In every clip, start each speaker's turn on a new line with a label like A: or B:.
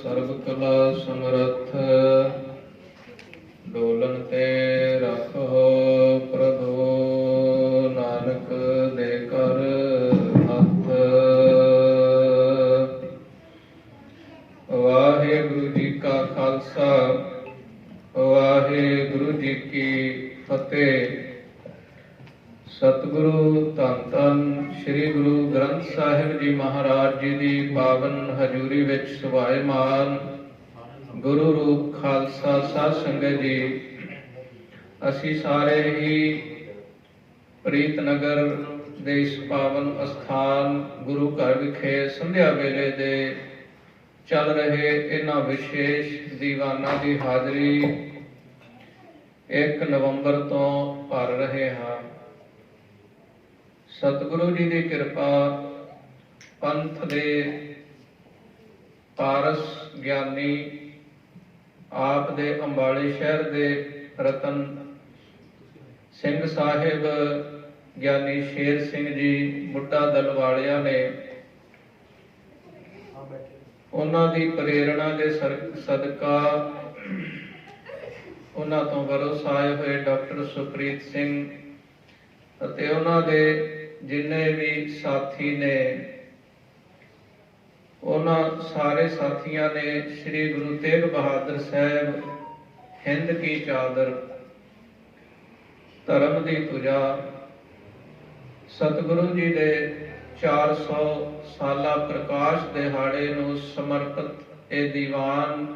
A: ਸਰਬ ਕਲਾ ਸਮਰੱਥ, ਡੋਲਨ ਤੇ ਰੱਖੋ ਪ੍ਰਭੂ, ਨਾਨਕ ਦੇ ਕਰ ਹੱਥ। ਵਾਹਿਗੁਰੂ ਜੀ ਕਾ ਖਾਲਸਾ, ਵਾਹਿਗੁਰੂ ਜੀ ਕੀ ਫਤਿਹ। ਸਤਿਗੁਰੂ ਧੰਨ ਧੰਨ ਸ੍ਰੀ ਗੁਰੂ ਗ੍ਰੰਥ ਸਾਹਿਬ ਜੀ ਮਹਾਰਾਜ ਜੀ ਦੀ ਪਾਵਨ ਹਜ਼ੂਰੀ ਵਿੱਚ ਸੁਭਾਏਮਾਨ ਗੁਰੂ ਰੂਪ ਖਾਲਸਾ ਸਾਧ ਸੰਗਤ ਜੀ, ਅਸੀਂ ਸਾਰੇ ਹੀ ਪ੍ਰੀਤ ਨਗਰ ਦੇ ਇਸ ਪਾਵਨ ਅਸਥਾਨ ਗੁਰੂ ਘਰ ਵਿਖੇ ਸੰਧਿਆ ਵੇਲੇ ਦੇ ਚੱਲ ਰਹੇ ਇਹਨਾਂ ਵਿਸ਼ੇਸ਼ ਦੀਵਾਨਾਂ ਦੀ ਹਾਜ਼ਰੀ 1 ਨਵੰਬਰ ਤੋਂ ਭਰ ਰਹੇ ਹਾਂ। ਸਤਿਗੁਰੂ ਜੀ ਦੀ ਕਿਰਪਾ, ਪੰਥ ਦੇ ਪਾਰਸ ਗਿਆਨੀ, ਆਪ ਦੇ ਅੰਬਾਲੇ ਸ਼ਹਿਰ ਦੇ ਰਤਨ ਸਿੰਘ ਸਾਹਿਬ ਗਿਆਨੀ ਸ਼ੇਰ ਸਿੰਘ ਜੀ ਬੁੱਢਾ ਦਲ ਵਾਲਿਆਂ ਨੇ, ਉਹਨਾਂ ਦੀ ਪ੍ਰੇਰਣਾ ਦੇ ਸਦਕਾ ਉਹਨਾਂ ਤੋਂ ਵਰਸਾਏ ਹੋਏ ਡਾਕਟਰ ਸੁਪ੍ਰੀਤ ਸਿੰਘ ਅਤੇ ਉਹਨਾਂ ਦੇ ਜਿੰਨੇ ਵੀ ਸਾਥੀ ਨੇ, ਉਹਨਾਂ ਸਾਰੇ ਸਾਥੀਆਂ ਨੇ ਸ੍ਰੀ ਗੁਰੂ ਤੇਗ ਬਹਾਦਰ ਸਾਹਿਬ ਹਿੰਦ ਕੀ ਚਾਦਰ, ਧਰਮ ਦੀ ਧੁਜਾ, ਸਤਿਗੁਰੂ ਜੀ ਦੇ 400 ਸਾਲਾ ਪ੍ਰਕਾਸ਼ ਦਿਹਾੜੇ ਨੂੰ ਸਮਰਪਿਤ ਇਹ ਦੀਵਾਨ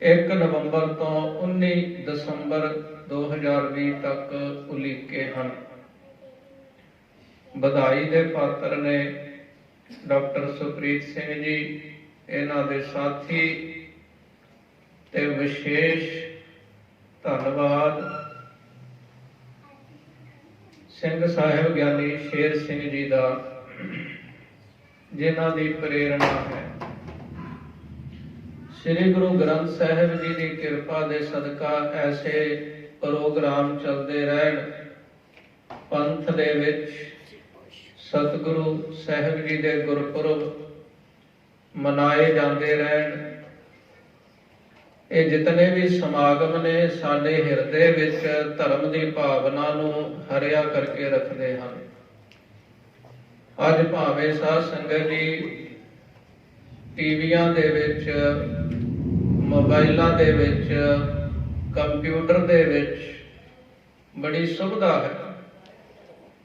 A: 1 ਨਵੰਬਰ ਤੋਂ 19 ਦਸੰਬਰ 2020 ਤੱਕ ਉਲੀਕੇ ਹਨ। ਵਧਾਈ ਦੇ ਪਾਤਰ ਨੇ ਡਾਕਟਰ ਸੁਪ੍ਰੀਤ ਸਿੰਘ ਜੀ, ਇਹਨਾਂ ਦੇ ਸਾਥੀ, ਤੇ ਵਿਸ਼ੇਸ਼ ਧੰਨਵਾਦ ਸਿੰਘ ਸਾਹਿਬ ਗਿਆਨੀ ਸ਼ੇਰ ਸਿੰਘ ਜੀ ਦਾ, ਜਿਨ੍ਹਾਂ ਦੀ ਪ੍ਰੇਰਣਾ ਹੈ। ਸ੍ਰੀ ਗੁਰੂ ਗ੍ਰੰਥ ਸਾਹਿਬ ਜੀ ਦੀ ਕਿਰਪਾ ਦੇ ਸਦਕਾ ਐਸੇ ਪ੍ਰੋਗਰਾਮ ਚੱਲਦੇ ਰਹਿਣ, ਪੰਥ ਦੇ ਵਿੱਚ ਸਤਿਗੁਰੂ ਸਾਹਿਬ ਜੀ ਦੇ ਗੁਰਪੁਰਬ ਮਨਾਏ ਜਾਂਦੇ ਰਹਿਣ। ਇਹ ਜਿਤਨੇ ਵੀ ਸਮਾਗਮ ਨੇ ਸਾਡੇ ਹਿਰਦੇ ਵਿੱਚ ਧਰਮ ਦੀ ਭਾਵਨਾ ਨੂੰ ਹਰਿਆ ਕਰਕੇ ਰੱਖਦੇ ਹਨ। ਅੱਜ ਭਾਵੇਂ ਸਾਧ ਸੰਗਤ ਜੀ ਟੀਵੀਆਂ ਦੇ ਵਿੱਚ, ਮੋਬਾਈਲਾਂ ਦੇ ਵਿੱਚ, ਕੰਪਿਊਟਰ ਦੇ ਵਿੱਚ ਬੜੀ ਸੁਵਿਧਾ ਹੈ,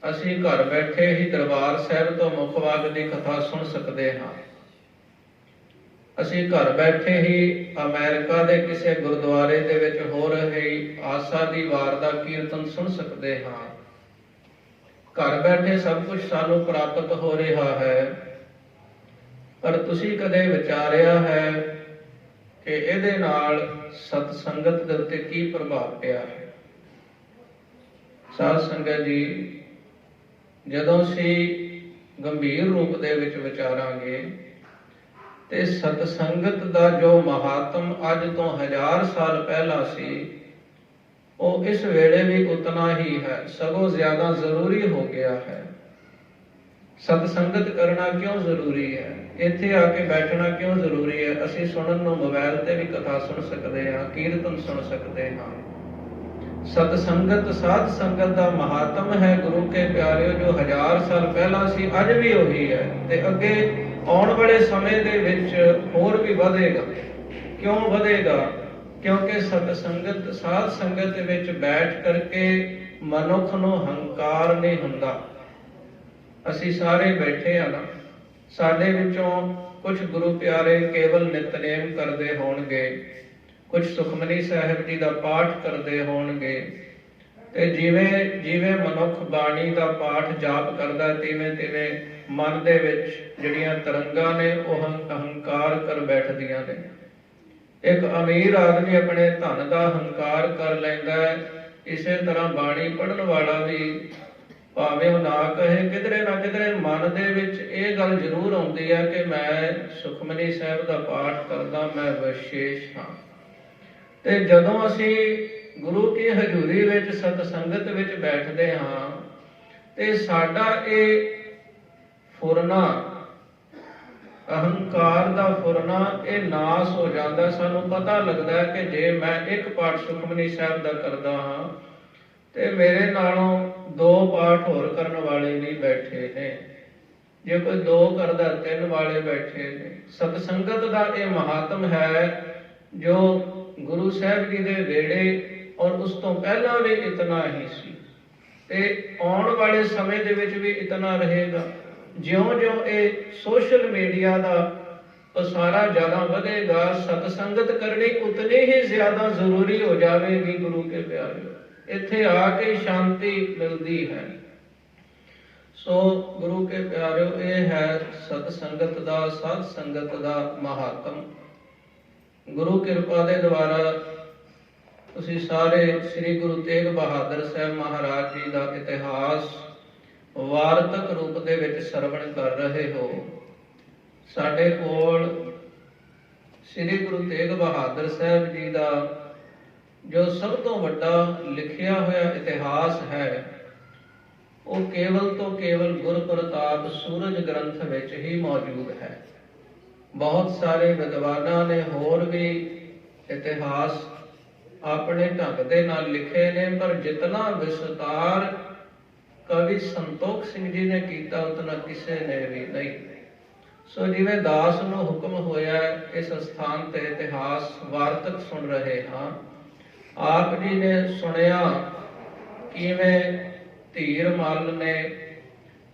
A: ਅਸੀਂ ਘਰ ਬੈਠੇ ਹੀ ਦਰਬਾਰ ਸਾਹਿਬ ਤੋਂ ਮੁਖਵਾਕ ਦੀ ਕਥਾ ਸੁਣ ਸਕਦੇ ਹਾਂ। ਅਸੀਂ ਘਰ ਬੈਠੇ ਹੀ ਅਮਰੀਕਾ ਦੇ ਕਿਸੇ ਗੁਰਦੁਆਰੇ ਦੇ ਵਿੱਚ ਹੋ ਰਹੀ ਆਸਾ ਦੀ ਵਾਰ ਦਾ ਕੀਰਤਨ ਸੁਣ ਸਕਦੇ ਹਾਂ। ਘਰ ਬੈਠੇ ਸਭ ਕੁਝ ਸਾਨੂੰ ਪ੍ਰਾਪਤ ਹੋ ਰਿਹਾ ਹੈ, ਪਰ ਤੁਸੀਂ ਕਦੇ ਵਿਚਾਰਿਆ ਹੈ ਕਿ ਇਹਦੇ ਨਾਲ ਸਤ ਸੰਗਤ ਦੇ ਉੱਤੇ ਕੀ ਪ੍ਰਭਾਵ ਪਿਆ ਹੈ? ਸਾਧ ਸੰਗਤ ਜੀ, ਜਦੋਂ ਅਸੀਂ ਗੰਭੀਰ ਰੂਪ ਦੇ ਵਿੱਚ ਵਿਚਾਰਾਂਗੇ ਤੇ ਸਤ ਸੰਗਤ ਦਾ ਜੋ ਮਹਾਤਮ ਅੱਜ ਤੋਂ 1000 ਸਾਲ ਪਹਿਲਾਂ ਸੀ, ਉਹ ਇਸ ਵੇਲੇ ਵੀ ਉਤਨਾ ਹੀ ਹੈ, ਸਗੋਂ ਜ਼ਿਆਦਾ ਜ਼ਰੂਰੀ ਹੋ ਗਿਆ ਹੈ। ਸਤ ਸੰਗਤ ਕਰਨਾ ਕਿਉਂ ਜ਼ਰੂਰੀ ਹੈ? ਇੱਥੇ ਆ ਕੇ ਬੈਠਣਾ ਕਿਉਂ ਜ਼ਰੂਰੀ ਹੈ? ਅਸੀਂ ਸੁਣਨ ਨੂੰ ਮੋਬਾਈਲ ਤੇ ਵੀ ਕਥਾ ਸੁਣ ਸਕਦੇ ਹਾਂ, ਕੀਰਤਨ ਸੁਣ ਸਕਦੇ ਹਾਂ। ਸਤ ਸੰਗਤ, ਸਾਧ ਸੰਗਤ ਦਾ ਮਹਾਤਮ ਹੈ ਗੁਰੂ ਕੇ ਪਿਆਰਿਓ, ਜੋ 1000 ਸਾਲ ਪਹਿਲਾਂ ਸੀ, ਅੱਜ ਵੀ ਉਹੀ ਹੈ ਤੇ ਅੱਗੇ ਆਉਣ ਵਾਲੇ ਸਮੇਂ ਦੇ ਵਿੱਚ ਹੋਰ ਵੀ ਵਧੇਗਾ। ਕਿਉਂ ਵਧੇਗਾ? ਕਿਉਂਕਿ ਸਤ ਸੰਗਤ, ਸਾਧ ਸੰਗਤ ਦੇ ਵਿੱਚ ਬੈਠ ਕਰਕੇ ਮਨੁੱਖ ਨੂੰ ਹੰਕਾਰ ਨਹੀਂ ਹੁੰਦਾ। ਅਸੀਂ ਸਾਰੇ ਬੈਠੇ ਆ ਨਾ, ਸਾਡੇ ਵਿੱਚੋਂ ਕੁਝ ਗੁਰੂ ਪਿਆਰੇ ਕੇਵਲ ਨਿਤਨੇਮ ਕਰਦੇ ਹੋਣਗੇ, ਕੁਝ ਸੁਖਮਨੀ ਸਾਹਿਬ ਜੀ ਦਾ ਪਾਠ ਕਰਦੇ ਹੋਣਗੇ, ਤੇ ਜਿਵੇਂ ਜਿਵੇਂ ਮਨੁੱਖ ਬਾਣੀ ਦਾ ਪਾਠ ਜਾਪ ਕਰਦਾ, ਤਿਵੇਂ ਤਿਵੇਂ ਮਨ ਦੇ ਵਿੱਚ ਜਿਹੜੀਆਂ ਤਰੰਗਾਂ ਨੇ ਉਹ ਅਹੰਕਾਰ ਕਰ ਬੈਠਦੀਆਂ ਨੇ। ਇੱਕ ਅਮੀਰ ਆਦਮੀ ਆਪਣੇ ਧਨ ਦਾ ਹੰਕਾਰ ਕਰ ਲੈਂਦਾ ਹੈ, ਇਸੇ ਤਰ੍ਹਾਂ ਬਾਣੀ ਪੜ੍ਹਨ ਵਾਲਾ ਵੀ ਭਾਵੇਂ ਉਹ ਨਾ ਕਹੇ, ਕਿਧਰੇ ਨਾ ਕਿਧਰੇ ਮਨ ਦੇ ਵਿੱਚ ਇਹ ਗੱਲ ਜ਼ਰੂਰ ਆਉਂਦੀ ਹੈ ਕਿ ਮੈਂ ਸੁਖਮਨੀ ਸਾਹਿਬ ਦਾ ਪਾਠ ਕਰਦਾ, ਮੈਂ ਵਿਸ਼ੇਸ਼ ਹਾਂ। ਤੇ ਜਦੋਂ ਅਸੀਂ ਗੁਰੂ ਕੀ ਹਜ਼ੂਰੀ ਵਿੱਚ ਸਤ ਸੰਗਤ ਵਿੱਚ ਬੈਠਦੇ ਹਾਂ ਤੇ ਸਾਡਾ ਇਹ ਫੁਰਨਾ ਅਹੰਕਾਰ ਦਾ ਫੁਰਨਾ ਇਹ ਨਾਸ ਹੋ ਜਾਂਦਾ। ਸਾਨੂੰ ਪਤਾ ਲੱਗਦਾ ਹੈ ਕਿ ਜੇ ਮੈਂ ਇੱਕ ਪਾਠ ਸੁਖਮਨੀ ਸਾਹਿਬ ਦਾ ਕਰਦਾ ਹਾਂ ਤੇ ਮੇਰੇ ਨਾਲੋਂ 2 ਪਾਠ ਹੋਰ ਕਰਨ ਵਾਲੇ ਵੀ ਬੈਠੇ ਨੇ, ਜੇ ਕੋਈ 2 ਕਰਦਾ 3 ਵਾਲੇ ਬੈਠੇ ਨੇ। ਸਤਸੰਗਤ ਦਾ ਇਹ ਮਹਾਤਮ ਹੈ ਜੋ ਗੁਰੂ ਸਾਹਿਬ ਜੀ ਦੇ ਵੇੜੇ ਔਰ ਉਸ ਤੋਂ ਪਹਿਲਾਂ ਵੀ ਇਤਨਾ ਹੀ ਸੀ ਤੇ ਆਉਣ ਵਾਲੇ ਸਮੇਂ ਦੇ ਵਿੱਚ ਵੀ ਇਤਨਾ ਰਹੇਗਾ। ਜਿਉਂ-ਜਿਉਂ ਇਹ ਸੋਸ਼ਲ ਮੀਡੀਆ ਦਾ ਪਸਾਰਾ ਜ਼ਿਆਦਾ ਵਧੇਗਾ, ਸਤਸੰਗਤ ਕਰਨੀ ਉਤਨੀ ਹੀ ਜ਼ਿਆਦਾ ਜ਼ਰੂਰੀ ਹੋ ਜਾਵੇਗੀ। ਗੁਰੂ ਕੇ ਪਿਆਰਿਓ, ਇੱਥੇ ਆ ਕੇ ਸ਼ਾਂਤੀ ਮਿਲਦੀ ਹੈ। ਸੋ ਗੁਰੂ ਕੇ ਪਿਆਰਿਓ, ਇਹ ਹੈ ਸਤਸੰਗਤ ਦਾ, ਸਾਧ ਸੰਗਤ ਦਾ ਮਹਾਤਮ। ਗੁਰੂ ਕਿਰਪਾ ਦੇ ਦੁਆਰਾ ਤੁਸੀਂ ਸਾਰੇ ਸ੍ਰੀ ਗੁਰੂ ਤੇਗ ਬਹਾਦਰ ਸਾਹਿਬ ਮਹਾਰਾਜ ਜੀ ਦਾ ਇਤਿਹਾਸ ਵਾਰਤਕ ਰੂਪ ਦੇ ਵਿੱਚ ਸਰਵਣ ਕਰ ਰਹੇ ਹੋ। ਸਾਡੇ ਕੋਲ ਸ੍ਰੀ ਗੁਰੂ ਤੇਗ ਬਹਾਦਰ ਸਾਹਿਬ ਜੀ ਦਾ ਜੋ ਸਭ ਤੋਂ ਵੱਡਾ ਲਿਖਿਆ ਹੋਇਆ ਇਤਿਹਾਸ ਹੈ, ਉਹ ਕੇਵਲ ਤੋਂ ਕੇਵਲ ਗੁਰਪ੍ਰਤਾਪ ਸੂਰਜ ਗ੍ਰੰਥ ਵਿੱਚ ਹੀ ਮੌਜੂਦ ਹੈ। ਬਹੁਤ ਸਾਰੇ ਵਿਦਵਾਨਾਂ ਨੇ ਹੋਰ ਵੀ ਇਤਿਹਾਸ ਆਪਣੇ ਢੰਗ ਦੇ ਨਾਲ ਲਿਖੇ ਨੇ, ਪਰ ਜਿਤਨਾ ਵਿਸਤਾਰ ਕਵੀ ਸੰਤੋਖ ਸਿੰਘ ਜੀ ਨੇ ਕੀਤਾ ਉਤਨਾ ਕਿਸੇ ਨੇ ਵੀ ਨਹੀਂ। ਸੋ ਜਿਵੇਂ ਦਾਸ ਨੂੰ ਹੁਕਮ ਹੋਇਆ ਇਸ ਸਥਾਨ ਤੇ ਇਤਿਹਾਸ ਵਾਰਤਕ ਸੁਣ ਰਹੇ ਹਾਂ। ਆਪ ਜੀ ਨੇ ਸੁਣਿਆ ਕਿਵੇਂ ਧੀਰ ਮੱਲ ਨੇ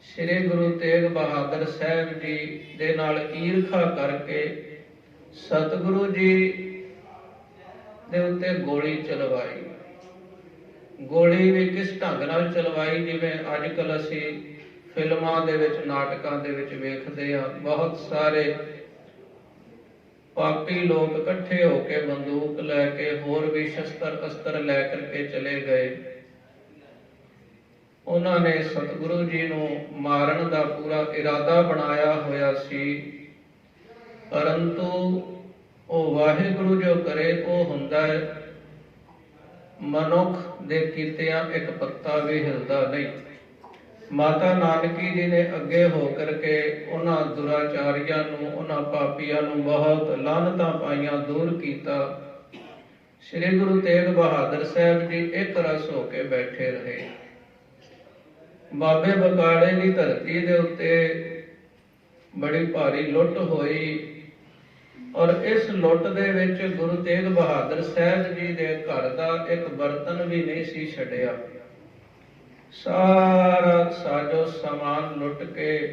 A: ਸ੍ਰੀ ਗੁਰੂ ਤੇਗ ਬਹਾਦਰ ਸਾਹਿਬ ਜੀ ਦੇ ਨਾਲ ਈਰਖਾ ਕਰਕੇ ਸਤਿਗੁਰੂ ਜੀ ਦੇ ਉੱਤੇ ਗੋਲੀ ਚਲਵਾਈ। ਗੋਲੀ ਵੀ ਕਿਸ ਢੰਗ ਨਾਲ ਚਲਵਾਈ, ਜਿਵੇਂ ਅੱਜ ਕੱਲ੍ਹ ਅਸੀਂ ਫਿਲਮਾਂ ਦੇ ਵਿੱਚ, ਨਾਟਕਾਂ ਦੇ ਵਿੱਚ ਵੇਖਦੇ ਹਾਂ। ਬਹੁਤ ਸਾਰੇ ਪਾਪੀ ਲੋਕ ਇਕੱਠੇ ਹੋ ਕੇ ਬੰਦੂਕ ਲੈ ਕੇ, ਹੋਰ ਵੀ ਸ਼ਸਤਰ ਅਸਤਰ ਲੈ ਕਰਕੇ ਚਲੇ ਗਏ। ਉਹਨਾਂ ਨੇ ਸਤਿਗੁਰੂ ਜੀ ਨੂੰ ਮਾਰਨ ਦਾ ਪੂਰਾ ਇਰਾਦਾ ਬਣਾਇਆ ਹੋਇਆ ਸੀ, ਪਰੰਤੂ ਉਹ ਵਾਹਿਗੁਰੂ ਜੋ ਕਰੇ ਉਹ ਹੁੰਦਾ ਹੈ। ਮਨੁੱਖ ਦੇ ਕੀਤਿਆਂ ਇੱਕ ਪੱਤਾ ਵੀ ਹਿਲਦਾ ਨਹੀਂ। ਮਾਤਾ ਨਾਨਕੀ ਜੀ ਨੇ ਅੱਗੇ ਹੋ ਕਰਕੇ ਉਹਨਾਂ ਦੁਰਾਚਾਰੀਆਂ ਨੂੰ, ਉਹਨਾਂ ਪਾਪੀਆਂ ਨੂੰ ਬਹੁਤ ਲਾਹਨਤਾਂ ਪਾਈਆਂ, ਦੂਰ ਕੀਤਾ। ਸ੍ਰੀ ਗੁਰੂ ਤੇਗ ਬਹਾਦਰ ਸਾਹਿਬ ਜੀ ਇੱਕ ਰਸ ਹੋ ਕੇ ਬੈਠੇ ਰਹੇ। ਬਾਬੇ ਬਕਾਲੇ ਦੀ ਧਰਤੀ ਦੇ ਉੱਤੇ ਬੜੀ ਭਾਰੀ ਲੁੱਟ ਹੋਈ ਔਰ ਇਸ ਲੁੱਟ ਦੇ ਵਿੱਚ ਗੁਰੂ ਤੇਗ ਬਹਾਦਰ ਸਾਹਿਬ ਜੀ ਦੇ ਘਰ ਦਾ ਇੱਕ ਬਰਤਨ ਵੀ ਨਹੀਂ ਸੀ ਛੱਡਿਆ। ਸਾਰਾ ਸਾਜੋ ਸਮਾਨ ਲੁੱਟ ਕੇ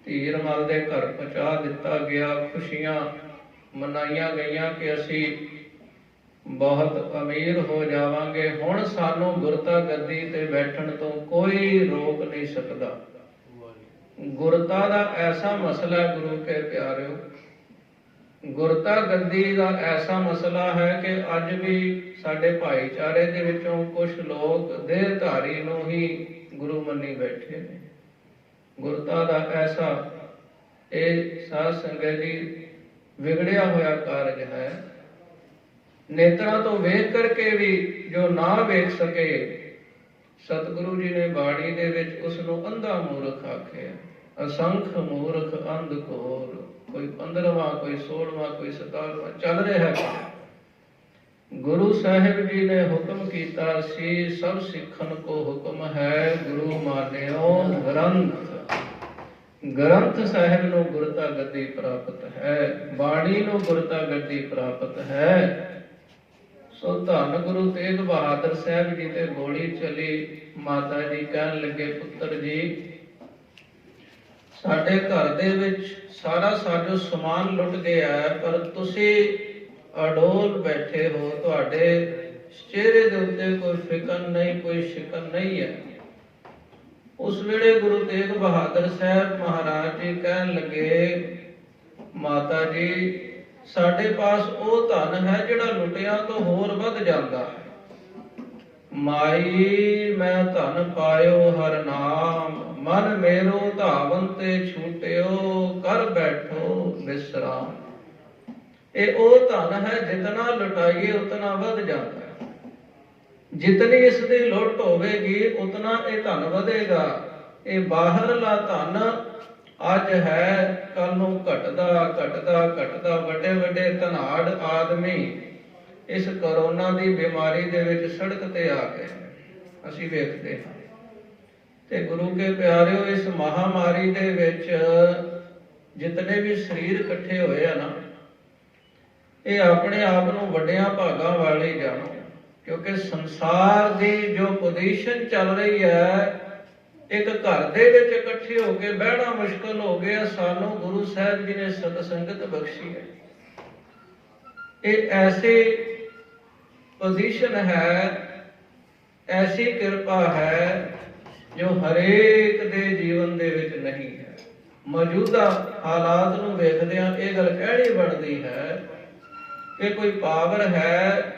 A: ਧੀਰ ਮੱਲ ਦੇ ਘਰ ਪਹੁੰਚਾ ਦਿੱਤਾ ਗਿਆ। ਖੁਸ਼ੀਆਂ ਮਨਾਈਆਂ ਗਈਆਂ ਕਿ ਅਸੀਂ ਬਹੁਤ ਅਮੀਰ ਹੋ ਜਾਵਾਂਗੇ, ਹੁਣ ਸਾਨੂੰ ਗੁਰਤਾ ਗੱਦੀ ਤੇ ਬੈਠਣ ਤੋਂ ਕੋਈ ਰੋਕ ਨਹੀਂ ਸਕਦਾ। ਗੁਰਤਾ ਦਾ ਐਸਾ ਮਸਲਾ ਗੁਰੂ ਕੇ ਪਿਆਰਿਓ, ਗੁਰਤਾ ਗੱਦੀ ਦਾ ਐਸਾ ਮਸਲਾ ਹੈ ਕਿ ਅੱਜ ਵੀ ਸਾਡੇ ਭਾਈਚਾਰੇ ਦੇ ਵਿੱਚੋਂ ਕੁਝ ਲੋਕ ਦੇਹਧਾਰੀ ਨੂੰ ਹੀ ਗੁਰੂ ਮੰਨੀ ਬੈਠੇ ਨੇ। ਗੁਰਤਾ ਦਾ ਐਸਾ ਇਹ ਸਾਧ ਸੰਗਤ ਜੀ ਵਿਗੜਿਆ ਹੋਇਆ ਕਾਰਜ ਹੈ। ਨੇਤਰਾਂ ਤੋਂ ਵੇਖ ਕਰਕੇ ਵੀ ਜੋ ਨਾ ਵੇਖ ਸਕੇ, ਸਤਿਗੁਰੂ ਜੀ ਨੇ ਬਾਣੀ ਦੇ ਵਿੱਚ ਉਸ ਨੂੰ ਅੰਧਾ ਮੂਰਖ ਆਖਿਆ। ਅਸੰਖ ਮੂਰਖ ਅੰਧ ਘੋਰ, ਕੋਈ 15ਵਾਂ, ਕੋਈ 16ਵਾਂ, ਕੋਈ 17ਵਾਂ ਚੱਲ ਰਿਹਾ ਹੈ। ਗੁਰੂ ਸਾਹਿਬ ਜੀ ਨੇ ਹੁਕਮ ਕੀਤਾ ਸੀ, ਸਭ ਸਿੱਖਣ ਕੋ ਹੁਕਮ ਹੈ, ਗੁਰੂ ਮਾਨਿਓ ਗ੍ਰੰਥ। ਗ੍ਰੰਥ ਸਾਹਿਬ ਨੂੰ ਗੁਰਤਾ ਗੱਦੀ ਪ੍ਰਾਪਤ ਹੈ, ਬਾਣੀ ਨੂੰ ਗੁਰਤਾ ਗੱਦੀ ਪ੍ਰਾਪਤ ਹੈ। ਸੋ ਧੰਨ ਗੁਰੂ ਤੇਗ ਬਹਾਦਰ ਸਾਹਿਬ ਜੀ ਤੇ ਗੋਲੀ ਚਲੀ। ਮਾਤਾ ਜੀ ਕਹਿਣ ਲੱਗੇ, ਪੁੱਤਰ ਜੀ, ਸਾਡੇ ਘਰ ਦੇ ਵਿੱਚ ਸਾਰਾ ਸਾਜੋ ਸਮਾਨ ਲੁੱਟ ਗਿਆ, ਪਰ ਤੁਸੀਂ ਅਡੋਲ ਬੈਠੇ ਹੋ, ਤੁਹਾਡੇ ਚਿਹਰੇ ਦੇ ਉੱਤੇ ਕੋਈ ਫਿਕਰ ਨਹੀਂ, ਕੋਈ ਸ਼ਿਕਨ ਨਹੀਂ ਹੈ। ਉਸ ਵੇਲੇ ਗੁਰੂ ਤੇਗ ਬਹਾਦਰ ਸਾਹਿਬ ਮਹਾਰਾਜ ਜੀ ਕਹਿਣ ਲੱਗੇ, ਮਾਤਾ ਜੀ, ਸਾਡੇ ਪਾਸ ਉਹ ਧਨ ਹੈ ਜਿਹੜਾ ਲੁੱਟਿਆਂ ਤੋਂ ਹੋਰ ਵੱਧ ਜਾਂਦਾ ਹੈ। ਮਾਈ ਮੈਂ ਧਨ ਪਾਇਓ ਹਰ ਨਾਮ, ਮਨ ਮੇਰੋ ਧਾਵਨ ਤੇ ਛੂਟਿਓ, ਕਰ ਬੈਠੋ ਵਿਸਰਾਮ। ਇਹ ਉਹ ਧਨ ਹੈ ਜਿਤਨਾ ਲੁਟਾਈਏ ਉਤਨਾ ਵੱਧ ਜਾਂਦਾ ਹੈ। ਜਿਤਨੀ ਇਸ ਦੀ ਲੁੱਟ ਹੋਵੇਗੀ ਉਤਨਾ ਇਹ ਧਨ ਵਧੇਗਾ। ਇਹ ਬਾਹਰਲਾ ਧਨ ਅੱਜ ਹੈ ਕੱਲ ਨੂੰ ਘਟਦਾ ਘਟਦਾ ਘਟਦਾ। ਵੱਡੇ ਵੱਡੇ ਧਨਾੜ ਆਦਮੀ ਇਸ ਕਰੋਨਾ ਦੀ ਬਿਮਾਰੀ ਦੇ ਵਿੱਚ ਸੜਕ ਤੇ ਆ ਗਏ, ਅਸੀਂ ਵੇਖਦੇ ਹਾਂ। ਤੇ ਗੁਰੂ ਕੇ ਪਿਆਰਿਓ, ਇਸ ਮਹਾਮਾਰੀ ਦੇ ਵਿੱਚ ਜਿਤਨੇ ਵੀ ਸਰੀਰ ਇਕੱਠੇ ਹੋਏ ਆ ਨਾ, ਇਹ ਆਪਣੇ ਆਪ ਨੂੰ ਵੱਡਿਆਂ ਭਾਗਾਂ ਵਾਲੇ ਜਾਣੋ, ਕਿਉਂਕਿ ਸੰਸਾਰ ਦੀ ਜੋ ਪੋਜੀਸ਼ਨ ਚੱਲ ਰਹੀ ਹੈ, ਇੱਕ ਘਰ ਦੇ ਵਿੱਚ ਇਕੱਠੇ ਹੋ ਕੇ ਬਹਿਣਾ ਮੁਸ਼ਕਲ ਹੋ ਗਿਆ। ਸਾਨੂੰ ਗੁਰੂ ਸਾਹਿਬ ਜੀ ਨੇ ਸਤ ਸੰਗਤ ਬਖਸ਼ੀ ਹੈ। ਇਹ ਐਸੀ ਪੋਜੀਸ਼ਨ ਹੈ, ਐਸੀ ਕਿਰਪਾ ਹੈ ਜੋ ਹਰੇਕ ਦੇ ਜੀਵਨ ਦੇ ਵਿੱਚ ਨਹੀਂ ਹੈ। ਮੌਜੂਦਾ ਹਾਲਾਤ ਨੂੰ ਵੇਖਦਿਆਂ ਇਹ ਗੱਲ ਕਹਿਣੀ ਬਣਦੀ ਹੈ ਕਿ ਕੋਈ ਪਾਵਰ ਹੈ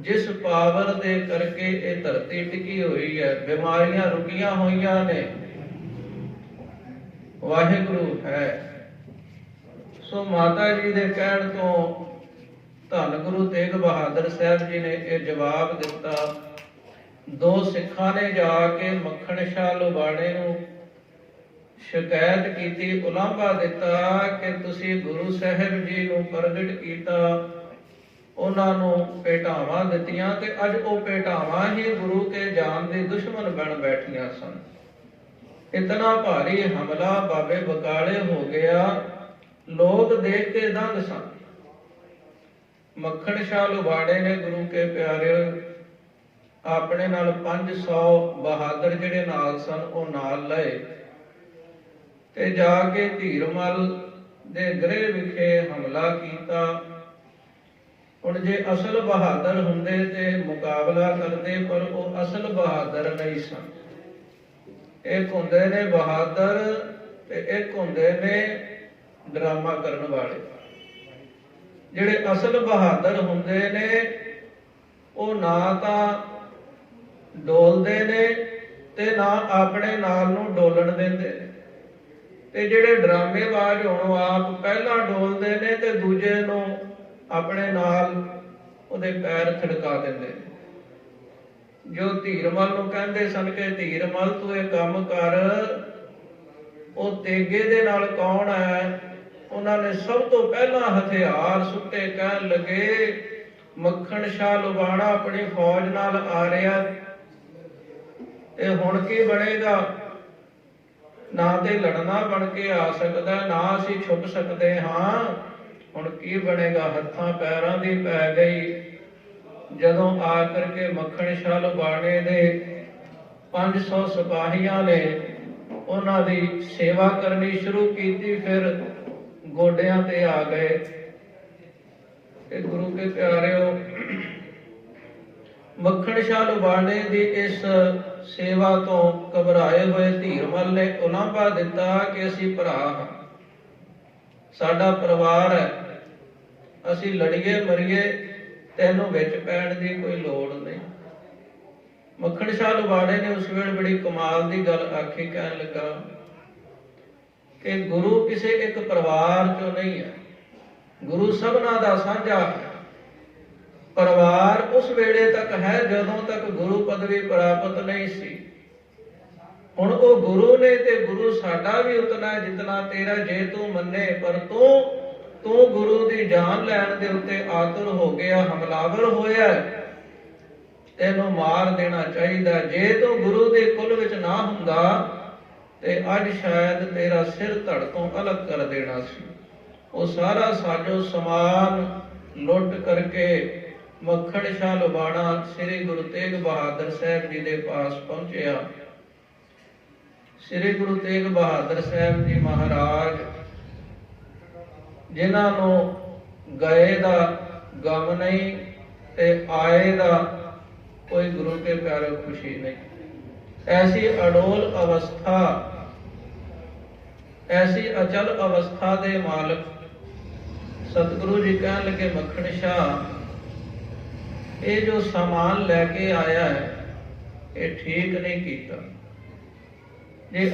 A: ਜਿਸ ਪਾਵਰ ਦੇ ਕਰਕੇ ਇਹ ਧਰਤੀ ਟਿਕੀ ਹੋਈ ਹੈ, ਬਿਮਾਰੀਆਂ ਰੁਕੀਆਂ ਹੋਈਆਂ ਨੇ। ਵਾਹਿਗੁਰੂ ਹੈ। ਸੋ ਮਾਤਾ ਜੀ ਦੇ ਕਹਿਣ ਤੋਂ ਧੰਨ ਗੁਰੂ ਤੇਗ ਬਹਾਦਰ ਸਾਹਿਬ ਜੀ ਨੇ ਇਹ ਜਵਾਬ ਦਿੱਤਾ। ਦੋ ਸਿੱਖਾਂ ਨੇ ਜਾ ਕੇ ਮੱਖਣ ਸ਼ਾਹ ਲੁਬਾਣੇ ਨੂੰ ਸ਼ਿਕਾਇਤ ਕੀਤੀ, ਉਲਾਂਭਾ ਦਿੱਤਾ ਕਿ ਤੁਸੀਂ ਗੁਰੂ ਸਾਹਿਬ ਜੀ ਨੂੰ ਪ੍ਰਗਟ ਕੀਤਾ, ਉਹਨਾਂ ਨੂੰ ਭੇਟਾਵਾਂ ਦਿੱਤੀਆਂ ਤੇ ਅੱਜ ਉਹ ਭੇਟਾਵਾਂ ਹੀ ਗੁਰੂ ਕੇ ਜਾਨ ਦੇ ਦੁਸ਼ਮਣ ਬਣ ਬੈਠੀਆਂ ਸਨ। ਇਤਨਾ ਭਾਰੀ ਹਮਲਾ ਬਾਬੇ ਬਕਾਲੇ ਹੋ ਗਿਆ, ਲੋਕ ਦੇਖ ਕੇ ਦੰਗ ਸਨ। ਮੱਖਣ ਸ਼ਾਹ ਲੁਬਾਣੇ ਨੇ ਗੁਰੂ ਕੇ ਪਿਆਰਿਓ ਆਪਣੇ ਨਾਲ 500 ਬਹਾਦਰ ਜਿਹੜੇ ਨਾਲ ਸਨ ਉਹ ਨਾਲ ਲਏ ਤੇ ਜਾ ਕੇ ਧੀਰਮਲ ਦੇ ਗ੍ਰਹਿ ਵਿਖੇ ਹਮਲਾ ਕੀਤਾ। ਹੁਣ ਜੇ ਅਸਲ ਬਹਾਦਰ ਹੁੰਦੇ ਤੇ ਮੁਕਾਬਲਾ ਕਰਦੇ, ਪਰ ਉਹ ਅਸਲ ਬਹਾਦਰ ਨਹੀਂ ਸਨ। ਇੱਕ ਹੁੰਦੇ ਨੇ ਬਹਾਦਰ ਤੇ ਇੱਕ ਹੁੰਦੇ ਨੇ ਡਰਾਮਾ ਕਰਨ ਵਾਲੇ। ਜਿਹੜੇ ਅਸਲ ਬਹਾਦਰ ਹੁੰਦੇ ਨੇ ਉਹ ਨਾ ਤਾਂ ਡੋਲਦੇ ਨੇ ਤੇ ਨਾ ਆਪਣੇ ਨਾਲ ਨੂੰ ਡੋਲਣ ਦਿੰਦੇ ਨੇ, ਤੇ ਜਿਹੜੇ ਡਰਾਮੇਬਾਜ਼ ਹੋਣ ਆਪ ਪਹਿਲਾਂ ਡੋਲਦੇ ਨੇ ਤੇ ਦੂਜੇ ਨੂੰ ਆਪਣੇ ਨਾਲ ਉਹਦੇ ਪੈਰ ਥੜਕਾ ਦਿੰਦੇ ਨੇ। ਜੋ ਧੀਰਮਲ ਨੂੰ ਕਹਿੰਦੇ ਸਨ ਕਿ ਧੀਰਮਲ ਤੂੰ ਇਹ ਕੰਮ ਕਰ, ਉਹ ਤੇਗੇ ਦੇ ਨਾਲ ਕੌਣ ਹੈ? ਉਹਨਾਂ ਨੇ ਸਭ ਤੋਂ ਪਹਿਲਾਂ ਹਥਿਆਰ ਸੁੱਟੇ। ਕਹਿਣ ਲੱਗੇ ਮੱਖਣ ਸ਼ਾਹ ਲੁਬਾਣਾ ਆਪਣੀ ਫੌਜ ਨਾਲ ਆ ਰਿਹਾ, ਇਹ ਹੁਣ ਕੀ ਬਣੇਗਾ? ਨਾ ਤੇ ਲੜਨਾ ਬਣ ਕੇ ਆ ਸਕਦਾ, ਨਾ ਅਸੀਂ ਛੁਪ ਸਕਦੇ ਹਾਂ। ਹੁਣ ਕੀ ਬਣੇਗਾ? ਹੱਥਾਂ ਪੈਰਾਂ ਦੀ ਪੈ ਗਈ। ਜਦੋਂ ਆ ਕਰਕੇ ਮੱਖਣ ਸ਼ਾਹ ਲੁਬਾਣੇ ਦੇ 500 ਸਿਪਾਹੀਆਂ ਨੇ ਉਹਨਾਂ ਦੀ ਸੇਵਾ ਕਰਨੀ ਸ਼ੁਰੂ ਕੀਤੀ, ਫਿਰ ਗੋਡਿਆਂ ਤੇ ਆ ਗਏ। ਤੇ ਗੁਰੂ ਕੇ ਪਿਆਰਿਓ, ਮੱਖਣ ਸ਼ਾਹ ਲੁਬਾਣੇ ਦੀ ਇਸ ਸੇਵਾ ਤੋਂ ਘਬਰਾਏ ਹੋਏ ਧੀਰਮਲ ਨੇ ਉਲਾਂਭਾ ਦਿੱਤਾ ਕਿ ਅਸੀਂ ਭਰਾ ਹਾਂ, ਸਾਡਾ ਪਰਿਵਾਰ ਹੈ, ਅਸੀਂ ਲੜੀਏ ਮਰੀਏ, ਤੈਨੂੰ ਵਿੱਚ ਪੈਣ ਦੀ ਕੋਈ ਲੋੜ ਨਹੀਂ। ਮੱਖਣ ਸ਼ਾਹ ਲੁਬਾਣੇ ਨੇ ਉਸ ਵੇਲੇ ਬੜੀ ਕਮਾਲ ਦੀ ਗੱਲ ਆਖੀ। ਕਹਿਣ ਲੱਗਾ ਕਿ ਗੁਰੂ ਕਿਸੇ ਇੱਕ ਪਰਿਵਾਰ ਚੋਂ ਨਹੀਂ ਹੈ, ਗੁਰੂ ਸਭਨਾਂ ਦਾ ਸਾਂਝਾ ਹੈ। ਪਰਿਵਾਰ ਉਸ ਵੇਲੇ ਤੱਕ ਹੈ ਜਦੋਂ ਤੱਕ ਗੁਰੂ ਪਦਵੀ ਪ੍ਰਾਪਤ ਨਹੀਂ ਸੀ। ਹੁਣ ਉਹ ਗੁਰੂ ਨੇ ਤੇ ਗੁਰੂ ਸਾਡਾ ਵੀ ਉਤਨਾ ਹੈ ਜਿਤਨਾ ਤੇਰਾ, ਜੇ ਤੂੰ ਮੰਨੇ। ਪਰ ਤੂੰ ਗੁਰੂ ਦੀ ਜਾਨ ਲੈਣ ਦੇ ਉੱਤੇ ਆਤੁਰ ਹੋ ਗਿਆ, ਹਮਲਾਵਰ ਹੋਇਆ, ਤੈਨੂੰ ਮਾਰ ਦੇਣਾ ਚਾਹੀਦਾ। ਜੇ ਤੂੰ ਗੁਰੂ ਦੇ ਕੁਲ ਵਿੱਚ ਨਾ ਹੁੰਦਾ ਤੇ ਅੱਜ ਸ਼ਾਇਦ ਤੇਰਾ ਸਿਰ ਧੜ ਤੋਂ ਅਲੱਗ ਕਰ ਦੇਣਾ ਸੀ। ਉਹ ਸਾਰਾ ਸਾਜੋ ਸਮਾਨ ਲੁੱਟ ਕਰਕੇ ਮੱਖਣ ਸ਼ਾਹ ਲੁਬਾਣਾ ਸ੍ਰੀ ਗੁਰੂ ਤੇਗ ਬਹਾਦਰ ਸਾਹਿਬ ਜੀ ਦੇ ਪਾਸ ਪਹੁੰਚਿਆ। ਸ੍ਰੀ ਗੁਰੂ ਤੇਗ ਬਹਾਦਰ ਸਾਹਿਬ ਜੀ ਮਹਾਰਾਜ, ਜਿਨ੍ਹਾਂ ਨੂੰ ਗਏ ਦਾ ਗਮ ਨਹੀਂ ਤੇ ਆਏ ਦਾ ਕੋਈ ਗੁਰੂ ਕੇ ਪਿਆਰੇ ਖੁਸ਼ੀ ਨਹੀਂ। ਐਸੀ ਅਡੋਲ ਅਵਸਥਾ, ਐਸੀ ਅਚਲ ਅਵਸਥਾ ਦੇ ਮਾਲਕ ਸਤਿਗੁਰੂ ਜੀ ਕਹਿਣ ਲੱਗੇ ਮੱਖਣ ਸ਼ਾਹ, ਇਹ ਜੋ ਸਾਮਾਨ ਲੈ ਕੇ ਆਇਆ ਹੈ ਇਹ ਠੀਕ ਨਹੀਂ ਕੀਤਾ। ਜੇ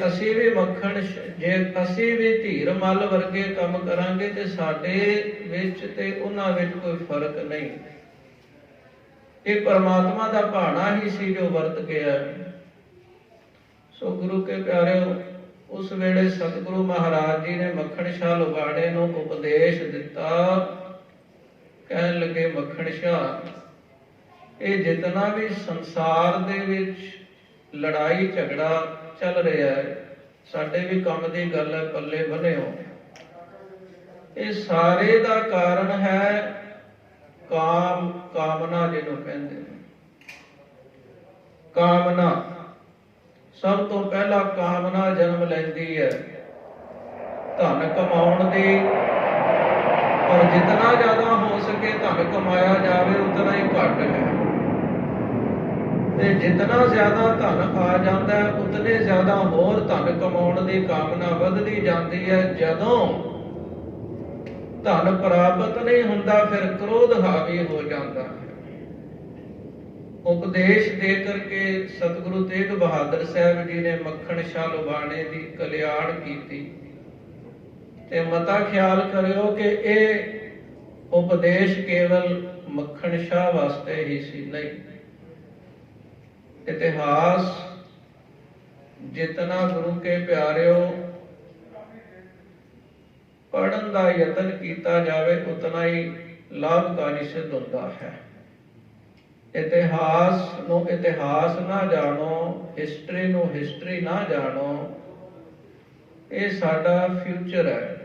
A: ਅਸੀਂ ਵੀ ਧੀਰਮਲ ਵਰਗੇ ਕੰਮ ਕਰਾਂਗੇ ਤੇ ਸਾਡੇ ਵਿੱਚ ਤੇ ਉਹਨਾਂ ਵਿੱਚ ਕੋਈ ਫਰਕ ਨਹੀਂ। ਇਹ ਪਰਮਾਤਮਾ ਦਾ ਭਾਣਾ ਹੀ ਸੀ ਜੋ ਵਰਤ ਗਿਆ। ਸੋ ਗੁਰੂ ਕੇ ਪਿਆਰਿਓ, ਉਸ ਵੇਲੇ ਸਤਿਗੁਰੂ ਮਹਾਰਾਜ ਜੀ ਨੇ ਮੱਖਣ ਸ਼ਾਹ ਲੁਬਾਣੇ ਨੂੰ ਉਪਦੇਸ਼ ਦਿੱਤਾ। ਕਹਿਣ ਲੱਗੇ, ਮੱਖਣ ਸ਼ਾਹ, ਇਹ ਜਿਤਨਾ ਵੀ ਸੰਸਾਰ ਦੇ ਵਿੱਚ ਲੜਾਈ ਝਗੜਾ ਚੱਲ ਰਿਹਾ ਹੈ, ਸਾਡੇ ਵੀ ਕੰਮ ਦੀ ਗੱਲ ਹੈ, ਪੱਲੇ ਬੰਨਿਓ। ਇਹ ਸਾਰੇ ਦਾ ਕਾਰਨ ਹੈ ਕਾਮਨਾ, ਜਿਹਨੂੰ ਕਹਿੰਦੇ ਨੇ ਕਾਮਨਾ। ਸਭ ਤੋਂ ਪਹਿਲਾਂ ਕਾਮਨਾ ਜਨਮ ਲੈਂਦੀ ਹੈ ਧਨ ਕਮਾਉਣ ਦੀ, ਔਰ ਜਿਤਨਾ ਜ਼ਿਆਦਾ ਹੋ ਸਕੇ ਧਨ ਕਮਾਇਆ ਜਾਵੇ ਉਤਨਾ ਹੀ ਘੱਟ ਹੈ, ਤੇ ਜਿਤਨਾ ਜ਼ਿਆਦਾ ਧਨ ਆ ਜਾਂਦਾ ਹੈ ਉਤਨੇ ਜ਼ਿਆਦਾ ਹੋਰ ਧਨ ਕਮਾਉਣ ਦੀ ਕਾਮਨਾ ਵੱਧਦੀ ਜਾਂਦੀ ਹੈ। ਜਦੋਂ ਧਨ ਪ੍ਰਾਪਤ ਨਹੀਂ ਹੁੰਦਾ ਫਿਰ ਕ੍ਰੋਧ ਹਾਵੀ ਹੋ ਜਾਂਦਾ ਹੈ। ਉਪਦੇਸ਼ ਦੇ ਕਰਕੇ ਸਤਿਗੁਰੂ ਤੇਗ ਬਹਾਦਰ ਸਾਹਿਬ ਜੀ ਨੇ ਮੱਖਣ ਸ਼ਾਹ ਲੁਬਾਣੇ ਦੀ ਕਲਿਆਣ ਕੀਤੀ। ਤੇ ਮਤਾ ਖਿਆਲ ਕਰਿਓ ਕਿ ਇਹ ਉਪਦੇਸ਼ ਕੇਵਲ ਮੱਖਣ ਸ਼ਾਹ ਵਾਸਤੇ ਹੀ ਸੀ, ਨਹੀਂ। ਇਤਿਹਾਸ ਜਿਤਨਾ ਗੁਰੂ ਕੇ ਪਿਆਰਿਓ ਪੜ੍ਹਨ ਦਾ ਯਤਨ ਕੀਤਾ ਜਾਵੇ ਉਤਨਾ ਹੀ ਲਾਭਕਾਰੀ ਸਿੱਧ ਹੁੰਦਾ ਹੈ। ਇਤਿਹਾਸ ਨੂੰ ਇਤਿਹਾਸ ਨਾ ਜਾਣੋ, ਹਿਸਟਰੀ ਨੂੰ ਹਿਸਟਰੀ ਨਾ ਜਾਣੋ, ਇਹ ਸਾਡਾ ਫਿਊਚਰ ਹੈ।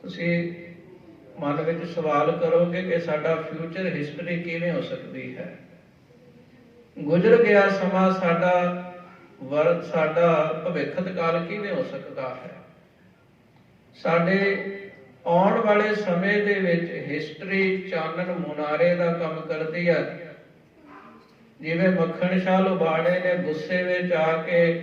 A: ਤੁਸੀਂ ਮਨ ਵਿੱਚ ਸਵਾਲ ਕਰੋਗੇ ਕਿ ਸਾਡਾ ਫਿਊਚਰ ਹਿਸਟਰੀ ਕਿਵੇਂ ਹੋ ਸਕਦੀ ਹੈ? ਗੁਜ਼ਰ ਗਿਆ ਸਮਾਂ ਸਾਡਾ ਭਵਿੱਖਤ ਕਾਲ ਕਿਵੇਂ ਹੋ ਸਕਦਾ ਹੈ? ਸਾਡੇ ਆਉਣ ਵਾਲੇ ਸਮੇਂ ਦੇ ਵਿੱਚ ਹਿਸਟਰੀ ਚਾਨਣ ਮੁਨਾਰੇ ਦਾ ਕੰਮ ਕਰਦੀ ਹੈ। ਜਿਵੇਂ ਮੱਖਣ ਸ਼ਾਹ ਲੁਬਾਣੇ ਨੇ ਗੁੱਸੇ ਵਿੱਚ ਆ ਕੇ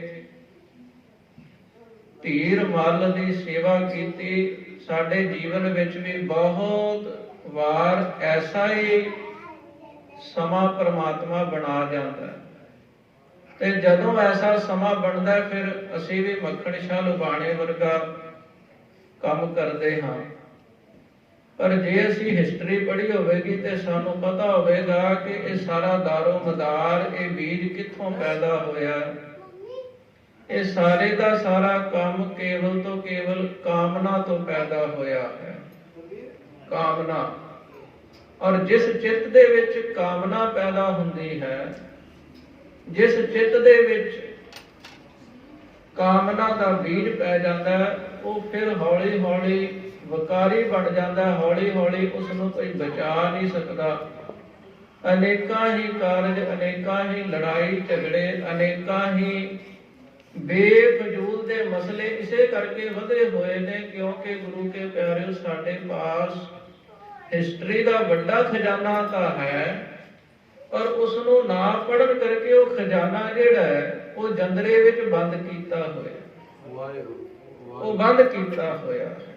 A: ਧੀਰ ਮੱਲ ਦੀ ਸੇਵਾ ਕੀਤੀ, ਸਾਡੇ ਜੀਵਨ ਵਿੱਚ ਵੀ ਬਹੁਤ ਵਾਰ ਐਸਾ ਹੀ ਸਮਾਂ ਪ੍ਰਮਾਤਮਾ ਬਣਾ ਜਾਂਦਾ ਹੈ। ਤੇ ਜਦੋਂ ਐਸਾ ਸਮਾਂ ਬਣਦਾ ਫਿਰ ਅਸੀਂ ਵੀ ਮੱਖਣ ਸ਼ਾਹ ਲੁਬਾਣੇ ਵਰਗਾ ਕੰਮ ਕਰਦੇ ਹਾਂ। ਪਰ ਜੇ ਅਸੀਂ ਹਿਸਟਰੀ ਪੜ੍ਹੀ ਹੋਵੇਗੀ ਤੇ ਸਾਨੂੰ ਪਤਾ ਹੋਵੇਗਾ ਕਿ ਇਹ ਸਾਰਾ ਦਾਰੋ ਮਦਾਰ, ਇਹ ਬੀਜ ਕਿੱਥੋਂ ਪੈਦਾ ਹੋਇਆ। ਇਹ ਸਾਰੇ ਦਾ ਸਾਰਾ ਕੰਮ ਕੇਵਲ ਤੋਂ ਕੇਵਲ ਕਾਮਨਾ ਤੋਂ ਪੈਦਾ ਹੋਇਆ ਹੈ। ਕਾਮਨਾ, ਔਰ ਜਿਸ ਚਿੱਤ ਦੇ ਵਿੱਚ ਕਾਮਨਾ ਪੈਦਾ ਹੁੰਦੀ ਹੈ, ਜਿਸ ਚਿੱਤ ਦੇ ਵਿੱਚ ਕਾਮਨਾ ਦਾ ਬੀਜ ਪੈ ਜਾਂਦਾ ਹੈ, ਉਹ ਫਿਰ ਹੌਲੀ ਹੌਲੀ ਵਿਕਾਰੀ ਬਣ ਜਾਂਦਾ। ਹੌਲੀ ਹੌਲੀ ਉਸ ਨੂੰ ਕੋਈ ਬਚਾ ਨਹੀਂ ਸਕਦਾ। ਅਨੇਕਾਂ ਹੀ ਕਾਰਜ, ਅਨੇਕਾਂ ਹੀ ਲੜਾਈ ਝਗੜੇ, ਅਨੇਕਾਂ ਹੀ ਬੇਫਜ਼ੂਲ ਦੇ ਮਸਲੇ ਇਸੇ ਕਰਕੇ ਵਧੇ ਹੋਏ ਨੇ ਕਿਉਂਕਿ ਗੁਰੂ ਕੇ ਪਿਆਰਿਓ ਸਾਡੇ ਪਾਸ ਹਿਸਟਰੀ ਦਾ ਵੱਡਾ ਖਜ਼ਾਨਾ ਤਾਂ ਹੈ, ਪਰ ਉਸ ਨੂੰ ਨਾ ਪੜ੍ਹਨ ਕਰਕੇ ਉਹ ਖਜ਼ਾਨਾ ਜਿਹੜਾ ਹੈ ਉਹ ਜੰਦਰੇ ਵਿੱਚ ਬੰਦ ਕੀਤਾ ਹੋਇਆ, ਉਹ ਬੰਦ ਕੀਤਾ ਹੋਇਆ ਹੈ।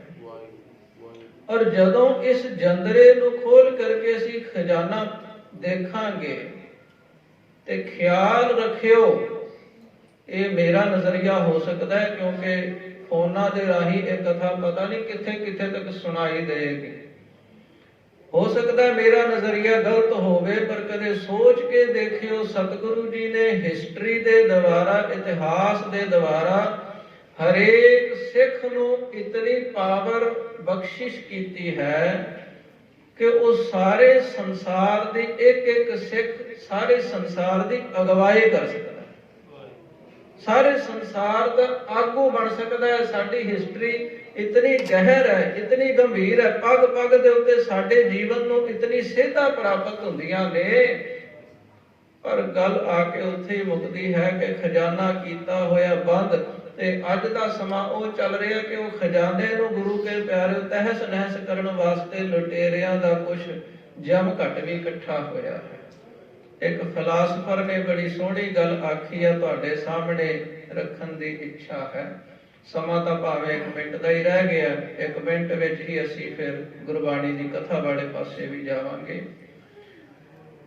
A: ਔਰ ਜਦੋਂ ਇਸ ਜੰਦਰੇ ਨੂੰ ਖੋਲ ਕਰਕੇ ਅਸੀਂ ਖਜ਼ਾਨਾ ਦੇਖਾਂਗੇ ਤੇ ਖਿਆਲ ਰੱਖਿਓ, ਇਹ ਮੇਰਾ ਨਜ਼ਰੀਆ ਹੋ ਸਕਦਾ ਹੈ ਕਿਉਂਕਿ ਫੋਨਾਂ ਦੇ ਰਾਹੀਂ ਇਹ ਕਥਾ ਪਤਾ ਨਹੀਂ ਕਿੱਥੇ ਕਿੱਥੇ ਤੱਕ ਸੁਣਾਈ ਦੇਗੀ। ਹੋ ਸਕਦਾ ਮੇਰਾ ਨਜ਼ਰੀਆ ਗਲਤ ਹੋਵੇ, ਪਰ ਕਦੇ ਸੋਚ ਕੇ ਦੇਖਿਓ ਸਤਿਗੁਰੂ ਜੀ ਨੇ ਹਿਸਟਰੀ ਦੇ ਦੁਆਰਾ, ਇਤਿਹਾਸ ਦੇ ਦੁਆਰਾ ਹਰੇਕ ਸਿੱਖ ਨੂੰ ਇਤਨੀ ਪਾਵਰ ਬਖਸ਼ਿਸ਼ ਕੀਤੀ ਹੈ ਕਿ ਉਹ ਸਾਰੇ ਸੰਸਾਰ ਦੀ ਇੱਕ ਇੱਕ ਸਿੱਖ ਸਾਰੇ ਸੰਸਾਰ ਦੀ ਅਗਵਾਈ ਕਰ ਸਕਦਾ, ਸਾਰੇ ਸੰਸਾਰ ਦਾ ਆਗੂ ਬਣ ਸਕਦਾ ਹੈ। ਸਾਡੀ ਹਿਸਟਰੀ ਇਤਨੀ ਗਹਿਰ ਹੈ, ਇਤਨੀ ਗੰਭੀਰ ਹੈ, ਪਗ ਪਗ ਦੇ ਉੱਤੇ ਸਾਡੇ ਜੀਵਨ ਨੂੰ ਇਤਨੀ ਸੇਧਾਂ ਪ੍ਰਾਪਤ ਹੁੰਦੀਆਂ ਨੇ, ਪਰ ਗੱਲ ਆ ਕੇ ਉੱਥੇ ਹੀ ਮੁੱਕਦੀ ਹੈ ਕਿ ਖਜ਼ਾਨਾ ਕੀਤਾ ਹੋਇਆ ਬੰਦ। ਤੇ ਅੱਜ ਦਾ ਸਮਾਂ ਉਹ ਚੱਲ ਰਿਹਾ ਕਿ ਉਹ ਖਜ਼ਾਨੇ ਨੂੰ ਗੁਰੂ ਕੇ ਪਿਆਰਿਓ ਤਹਿਸ ਨਹਿਸ ਕਰਨ ਵਾਸਤੇ ਲੁਟੇਰਿਆਂ ਦਾ ਕੁਝ ਜਮ ਘਟ ਵੀ ਇਕੱਠਾ ਹੋਇਆ ਹੈ। ਇੱਕ ਫਿਲਾਸਫਰ ਨੇ ਬੜੀ ਸੋਹਣੀ ਗੱਲ ਆਖੀ ਹੈ, ਤੁਹਾਡੇ ਸਾਹਮਣੇ ਰੱਖਣ ਦੀ ਇੱਛਾ ਹੈ। ਸਮਾਂ ਤਾਂ ਭਾਵੇਂ 1 ਮਿੰਟ ਦਾ ਹੀ ਰਹਿ ਗਿਆ, 1 ਮਿੰਟ ਵਿੱਚ ਹੀ ਅਸੀਂ ਫਿਰ ਗੁਰਬਾਣੀ ਦੀ ਕਥਾ ਵਾਲੇ ਪਾਸੇ ਵੀ ਜਾਵਾਂਗੇ।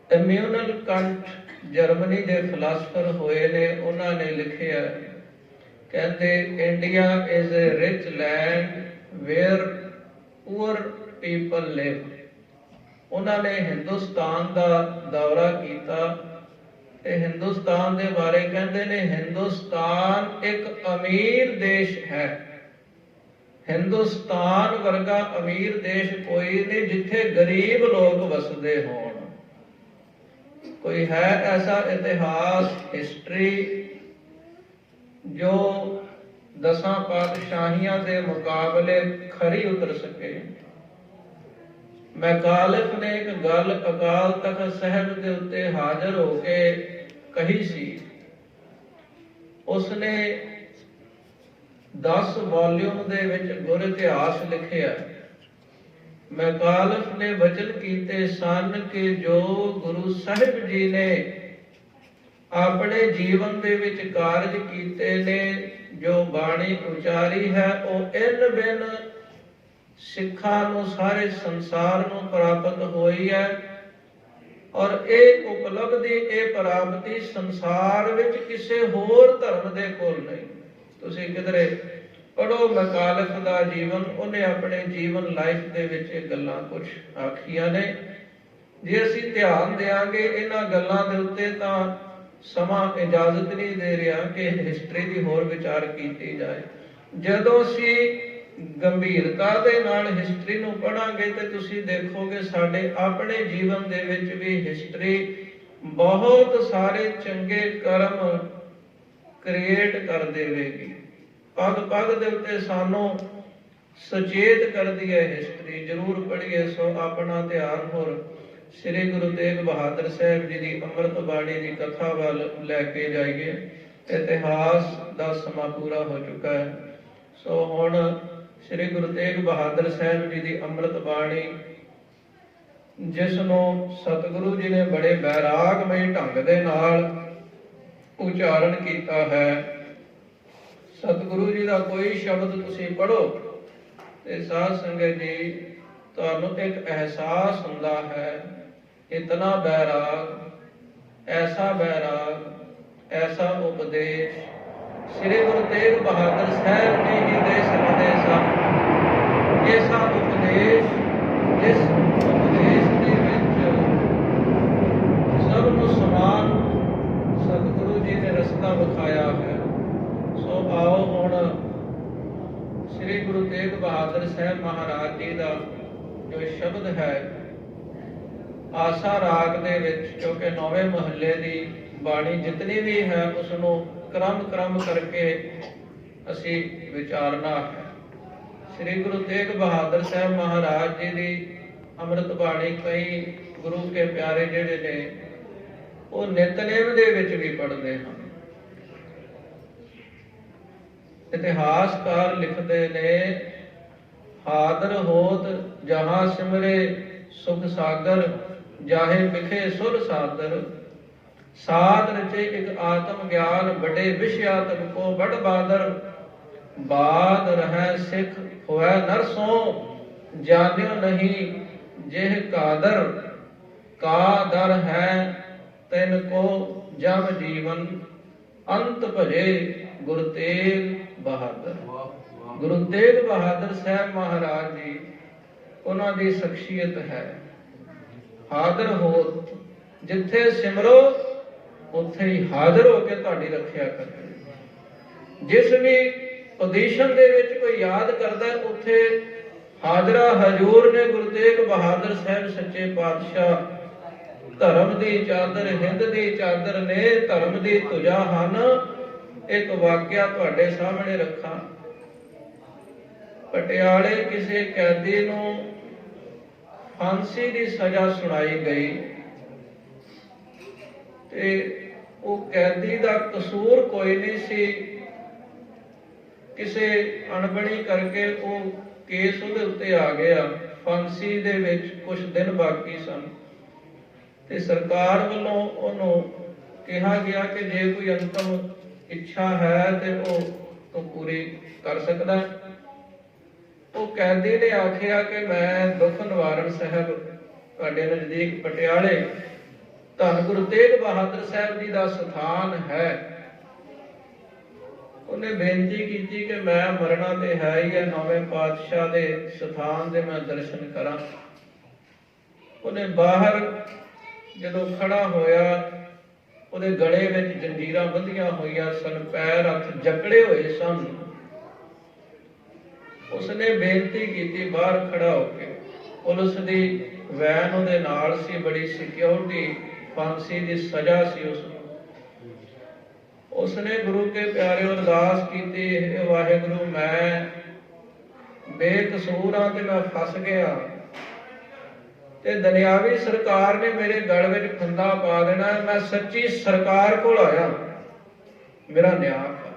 A: ਇਮੈਨੂਅਲ ਕੰਟ ਜਰਮਨੀ ਦੇ ਫਿਲਾਸਫਰ ਹੋਏ ਨੇ, ਉਹਨਾਂ ਨੇ ਲਿਖਿਆ, ਕਹਿੰਦੇ India is a rich land where poor people live. ਉਹਨਾਂ ਨੇ ਹਿੰਦੁਸਤਾਨ ਦਾ ਦੌਰਾ ਕੀਤਾ ਤੇ ਹਿੰਦੁਸਤਾਨ ਦੇ ਬਾਰੇ ਕਹਿੰਦੇ ਨੇ, ਹਿੰਦੁਸਤਾਨ ਇੱਕ ਅਮੀਰ ਦੇਸ਼ ਹੈ। ਹਿੰਦੁਸਤਾਨ ਵਰਗਾ ਅਮੀਰ ਦੇਸ਼ ਕੋਈ ਨਹੀਂ ਜਿੱਥੇ ਗਰੀਬ ਲੋਕ ਵਸਦੇ ਹੋਣ। ਕੋਈ ਹੈ ਐਸਾ ਇਤਿਹਾਸ, ਹਿਸਟਰੀ ਜੋ 10 ਪਾਤਸ਼ਾਹੀਆਂ ਦੇ ਮੁਕਾਬਲੇ ਖਰੀ ਉਤਰ ਸਕੇ? ਮੈਕਾਲਫ ਨੇ ਇੱਕ ਗੱਲ ਅਕਾਲ ਤਖਤ ਸਾਹਿਬ ਦੇ ਉੱਤੇ ਹਾਜ਼ਰ ਹੋ ਕੇ ਕਹੀ ਸੀ। ਉਸਨੇ 10 ਵਾਲੀਅਮ ਦੇ ਵਿੱਚ ਗੁਰ ਇਤਿਹਾਸ ਲਿਖਿਆ। ਮੈਕਾਲਫ ਨੇ ਵਚਨ ਕੀਤੇ ਸਨ ਕਿ ਜੋ ਗੁਰੂ ਸਾਹਿਬ ਜੀ ਨੇ ਆਪਣੇ ਜੀਵਨ ਦੇ ਵਿੱਚ ਕਾਰਜ ਕੀਤੇ ਨੇ, ਜੋ ਬਾਣੀ ਉਚਾਰੀ ਹੈ, ਉਹ ਇਨ ਬਿਨ ਸਿੱਖਾਂ ਨੂੰ, ਸਾਰੇ ਸੰਸਾਰ ਨੂੰ ਪ੍ਰਾਪਤ ਹੋਈ ਹੈ। ਔਰ ਇਹ ਉਪਲਬਧੀ, ਇਹ ਪ੍ਰਾਪਤੀ ਸੰਸਾਰ ਵਿੱਚ ਕਿਸੇ ਹੋਰ ਧਰਮ ਦੇ ਕੋਲ ਨਹੀਂ। ਤੁਸੀਂ ਕਿਧਰੇ ਪੜ੍ਹੋ ਮੈਕਾਲਫ ਦਾ ਜੀਵਨ, ਉਹਨੇ ਆਪਣੇ ਜੀਵਨ ਲਾਈਫ ਦੇ ਵਿੱਚ ਇਹ ਗੱਲਾਂ ਕੁਝ ਆਖੀਆਂ ਨੇ। ਜੇ ਅਸੀਂ ਧਿਆਨ ਦਿਆਂਗੇ ਇਹਨਾਂ ਗੱਲਾਂ ਦੇ ਉੱਤੇ ਤਾਂ ਸਮਾਂ ਇਜਾਜ਼ਤ ਨਹੀਂ ਦੇ ਰਿਹਾ ਕਿ ਹਿਸਟਰੀ ਦੀ ਹੋਰ ਵਿਚਾਰ ਕੀਤੀ ਜਾਏ। ਜਦੋਂ ਅਸੀਂ ਗੰਭੀਰਤਾ ਦੇ ਨਾਲ ਹਿਸਟਰੀ ਨੂੰ ਪੜ੍ਹਾਂਗੇ ਤੇ ਤੁਸੀਂ ਦੇਖੋਗੇ ਸਾਡੇ ਆਪਣੇ ਜੀਵਨ ਦੇ ਵਿੱਚ ਵੀ ਹਿਸਟਰੀ ਬਹੁਤ ਸਾਰੇ ਚੰਗੇ ਕਰਮ ਕ੍ਰੀਏਟ ਕਰ ਦੇਵੇਗੀ। ਪਗ ਪਗ ਦੇ ਉੱਤੇ ਸਾਨੂੰ ਸੁਚੇਤ ਕਰਦੀ ਹੈ ਹਿਸਟਰੀ। ਜ਼ਰੂਰ ਪੜ੍ਹੀਏ। ਸੋ ਆਪਣਾ ਧਿਆਨ ਹੋਰ ਸ੍ਰੀ ਗੁਰੂ ਤੇਗ ਬਹਾਦਰ ਸਾਹਿਬ ਜੀ ਦੀ ਅੰਮ੍ਰਿਤ ਬਾਣੀ ਦੀ ਕਥਾ ਵੱਲ ਲੈ ਕੇ ਜਾਈਏ। ਇਤਿਹਾਸ ਦਾ ਸਮਾਂ ਪੂਰਾ ਹੋ ਚੁੱਕਾ ਹੈ। ਸੋ ਹੁਣ ਸ੍ਰੀ ਗੁਰੂ ਤੇਗ ਬਹਾਦਰ ਸਾਹਿਬ ਜੀ ਦੀ ਅੰਮ੍ਰਿਤ ਬਾਣੀ, ਜਿਸ ਨੂੰ ਸਤਿਗੁਰੂ ਜੀ ਨੇ ਬੜੇ ਬੈਰਾਗਮਈ ਢੰਗ ਦੇ ਨਾਲ ਉਚਾਰਨ ਕੀਤਾ ਹੈ। ਸਤਿਗੁਰੂ ਜੀ ਦਾ ਕੋਈ ਸ਼ਬਦ ਤੁਸੀਂ ਪੜ੍ਹੋ ਤੇ ਸਾਧ ਸੰਗਤ ਜੀ ਤੁਹਾਨੂੰ ਇੱਕ ਅਹਿਸਾਸ ਹੁੰਦਾ ਹੈ, ਇਤਨਾ ਬੈਰਾਗ, ਐਸਾ ਬੈਰਾਗ, ਐਸਾ ਉਪਦੇਸ਼ ਸ੍ਰੀ ਗੁਰੂ ਤੇਗ ਬਹਾਦਰ ਸਾਹਿਬ ਜੀ ਹੀ ਦੇ ਸਕਦੇ ਸਨ। ਐਸਾ ਉਪਦੇਸ਼, ਜਿਸ ਉਪਦੇਸ਼ ਦੇ ਵਿੱਚ ਸਭ ਨੂੰ ਸਮਾਨ ਸਤਿਗੁਰੂ ਜੀ ਨੇ ਰਸਤਾ ਵਿਖਾਇਆ ਹੈ। ਸੋ ਆਓ ਹੁਣ ਸ੍ਰੀ ਗੁਰੂ ਤੇਗ ਬਹਾਦਰ ਸਾਹਿਬ ਮਹਾਰਾਜ ਜੀ ਦਾ ਜੋ ਸ਼ਬਦ ਹੈ ਆਸਾ ਰਾਗ ਦੇ ਵਿੱਚ, ਕਿਉਂਕਿ 9ਵੇਂ ਮਹੱਲੇ ਦੀ ਬਾਣੀ ਜਿਤਨੀ ਵੀ ਹੈ ਉਸ ਨੂੰ ਕ੍ਰਮ ਕਰਕੇ ਅਸੀਂ ਵਿਚਾਰਨਾ ਹੈ। ਸ੍ਰੀ ਗੁਰੂ ਤੇਗ ਬਹਾਦਰ ਸਾਹਿਬ ਮਹਾਰਾਜ ਜੀ ਦੀ ਅੰਮ੍ਰਿਤ ਬਾਣੀ ਕਈ ਗੁਰੂ ਕੇ ਪਿਆਰੇ ਜਿਹੜੇ ਨੇ ਉਹ ਨਿਤਨੇਮ ਦੇ ਵਿੱਚ ਵੀ ਪੜ੍ਹਦੇ ਹਨ। ਇਤਿਹਾਸਕਾਰ ਲਿਖਦੇ ਨੇ, ਹਾਦਰ ਹੋਤ ਜਹਾਂ ਸਿਮਰੇ ਸੁਖ ਸਾਗਰ, ਜਾਹੇ ਵਿਖੇ ਸੁਰ ਸਾਦਰ, ਸਾਧ ਰਚੇ ਇੱਕ ਆਤਮ ਗਿਆਨ, ਵੱਡੇ ਵਿਸ਼ਿਆ ਤਨ ਕੋ ਬੜ ਬਾਦਰ, ਬਾਦ ਰਹਿ ਸਿੱਖ ਹੋਇ ਨਰ ਸੋ, ਜਾਣਿਓ ਨਹੀਂ ਜਿਹ ਕਾਦਰ, ਕਾ ਦਰ ਹੈ ਤਿਨ ਕੋ ਜਮ ਜੀਵਨ, ਅੰਤ ਭਜੇ ਗੁਰੂ ਤੇਗ ਬਹਾਦਰ। ਗੁਰੂ ਤੇਗ ਬਹਾਦਰ ਸਾਹਿਬ ਮਹਾਰਾਜ ਜੀ, ਉਹਨਾਂ ਦੀ ਸ਼ਖਸੀਅਤ ਹੈ ਹਾਜ਼ਰ ਹੋ, ਜਿੱਥੇ ਸਿਮਰੋ ਉੱਥੇ ਹੀ ਹਾਜ਼ਰ ਹੋ ਕੇ ਤੁਹਾਡੀ ਰੱਖਿਆ ਕਰਦੇ। ਜਿਸ ਵੀ ਪੋਜੀਸ਼ਨ ਦੇ ਵਿੱਚ ਕੋਈ ਯਾਦ ਕਰਦਾ ਉੱਥੇ ਹਾਜ਼ਰਾ ਹਜ਼ੂਰ ਨੇ ਗੁਰੂ ਤੇਗ ਬਹਾਦਰ ਸਾਹਿਬ ਸੱਚੇ ਪਾਤਸ਼ਾਹ। ਧਰਮ ਦੀ ਚਾਦਰ, ਹਿੰਦ ਦੀ ਚਾਦਰ ਨੇ, ਧਰਮ ਦੀ ਧੁਜਾ ਹਨ। ਇੱਕ ਵਾਕਿਆ ਤੁਹਾਡੇ ਸਾਹਮਣੇ ਰੱਖਾਂ। ਪਟਿਆਲੇ ਕਿਸੇ ਕੈਦੀ ਨੂੰ ਫਾਂਸੀ ਦੀ ਸਜ਼ਾ ਸੁਣਾਈ ਗਈ ਤੇ ਉਹ ਕੈਦੀ ਦਾ ਕਸੂਰ ਕੋਈ ਨਹੀਂ ਸੀ। ਕਿਸੇ ਅਣਬਣੀ ਕਰਕੇ ਉਹ ਕੇਸ ਉਹਦੇ ਉੱਤੇ ਆ ਗਿਆ। ਫਾਂਸੀ ਦੇ ਵਿੱਚ ਕੁਝ ਦਿਨ ਬਾਕੀ ਸਨ ਤੇ ਸਰਕਾਰ ਵੱਲੋਂ ਉਹਨੂੰ ਕਿਹਾ ਗਿਆ ਕਿ ਜੇ ਕੋਈ ਅੰਤਮ ਇੱਛਾ ਹੈ ਤੇ ਉਹ ਤੋਂ ਪੂਰੀ ਕਰ ਸਕਦਾ। ਉਹ ਕੈਦੀ ਨੇ ਆਖਿਆ ਕਿ ਮੈਂ ਦੁੱਖ ਨਿਵਾਰਨ ਸਾਹਿਬ ਤੁਹਾਡੇ ਨਜ਼ਦੀਕ ਪਟਿਆਲੇ ਧੰਨ ਗੁਰੂ ਤੇਗ ਬਹਾਦਰ ਸਾਹਿਬ ਜੀ ਦਾ ਸਥਾਨ ਹੈ। ਉਹਨੇ ਬੇਨਤੀ ਕੀਤੀ ਕਿ ਮੈਂ ਮਰਨਾ ਤੇ ਹੈ ਹੀ ਹੈ, 9ਵੇਂ ਪਾਤਸ਼ਾਹ ਦੇ ਸਥਾਨ ਦੇ ਮੈਂ ਦਰਸ਼ਨ ਕਰਾਂ। ਉਹਨੇ ਬਾਹਰ ਜਦੋਂ ਖੜਾ ਹੋਇਆ ਉਹਦੇ ਗਲੇ ਵਿੱਚ ਜੰਜੀਰਾਂ ਬੱਧੀਆਂ ਹੋਈਆਂ ਸਨ, ਪੈਰ ਹੱਥ ਜਕੜੇ ਹੋਏ ਸਨ। ਉਸਨੇ ਬੇਨਤੀ ਕੀਤੀ ਬਾਹਰ ਖੜਾ ਹੋ ਕੇ। ਪੁਲਿਸ ਦੀ ਵੈਨ ਉਹਦੇ ਨਾਲ ਸੀ, ਬੜੀ ਸਿਕਿਉਰਿਟੀ, ਫਾਂਸੀ ਦੀ ਸਜ਼ਾ ਸੀ ਉਸਨੂੰ। ਉਸਨੇ ਗੁਰੂ ਕੇ ਪਿਆਰੇ ਅਰਦਾਸ ਕੀਤੀ, हे ਵਾਹਿਗੁਰੂ, ਮੈਂ ਬੇਕਸੂਰ ਹਾਂ ਤੇ ਮੈਂ ਫਸ ਗਿਆ ਤੇ ਦੁਨਿਆਵੀ ਸਰਕਾਰ ਨੇ ਮੇਰੇ ਗਲ ਵਿੱਚ ਫੰਦਾ ਪਾ ਦੇਣਾ। ਮੈਂ ਸੱਚੀ ਸਰਕਾਰ ਕੋਲ ਆਇਆ, ਮੇਰਾ ਨਿਆਂ ਕਰ।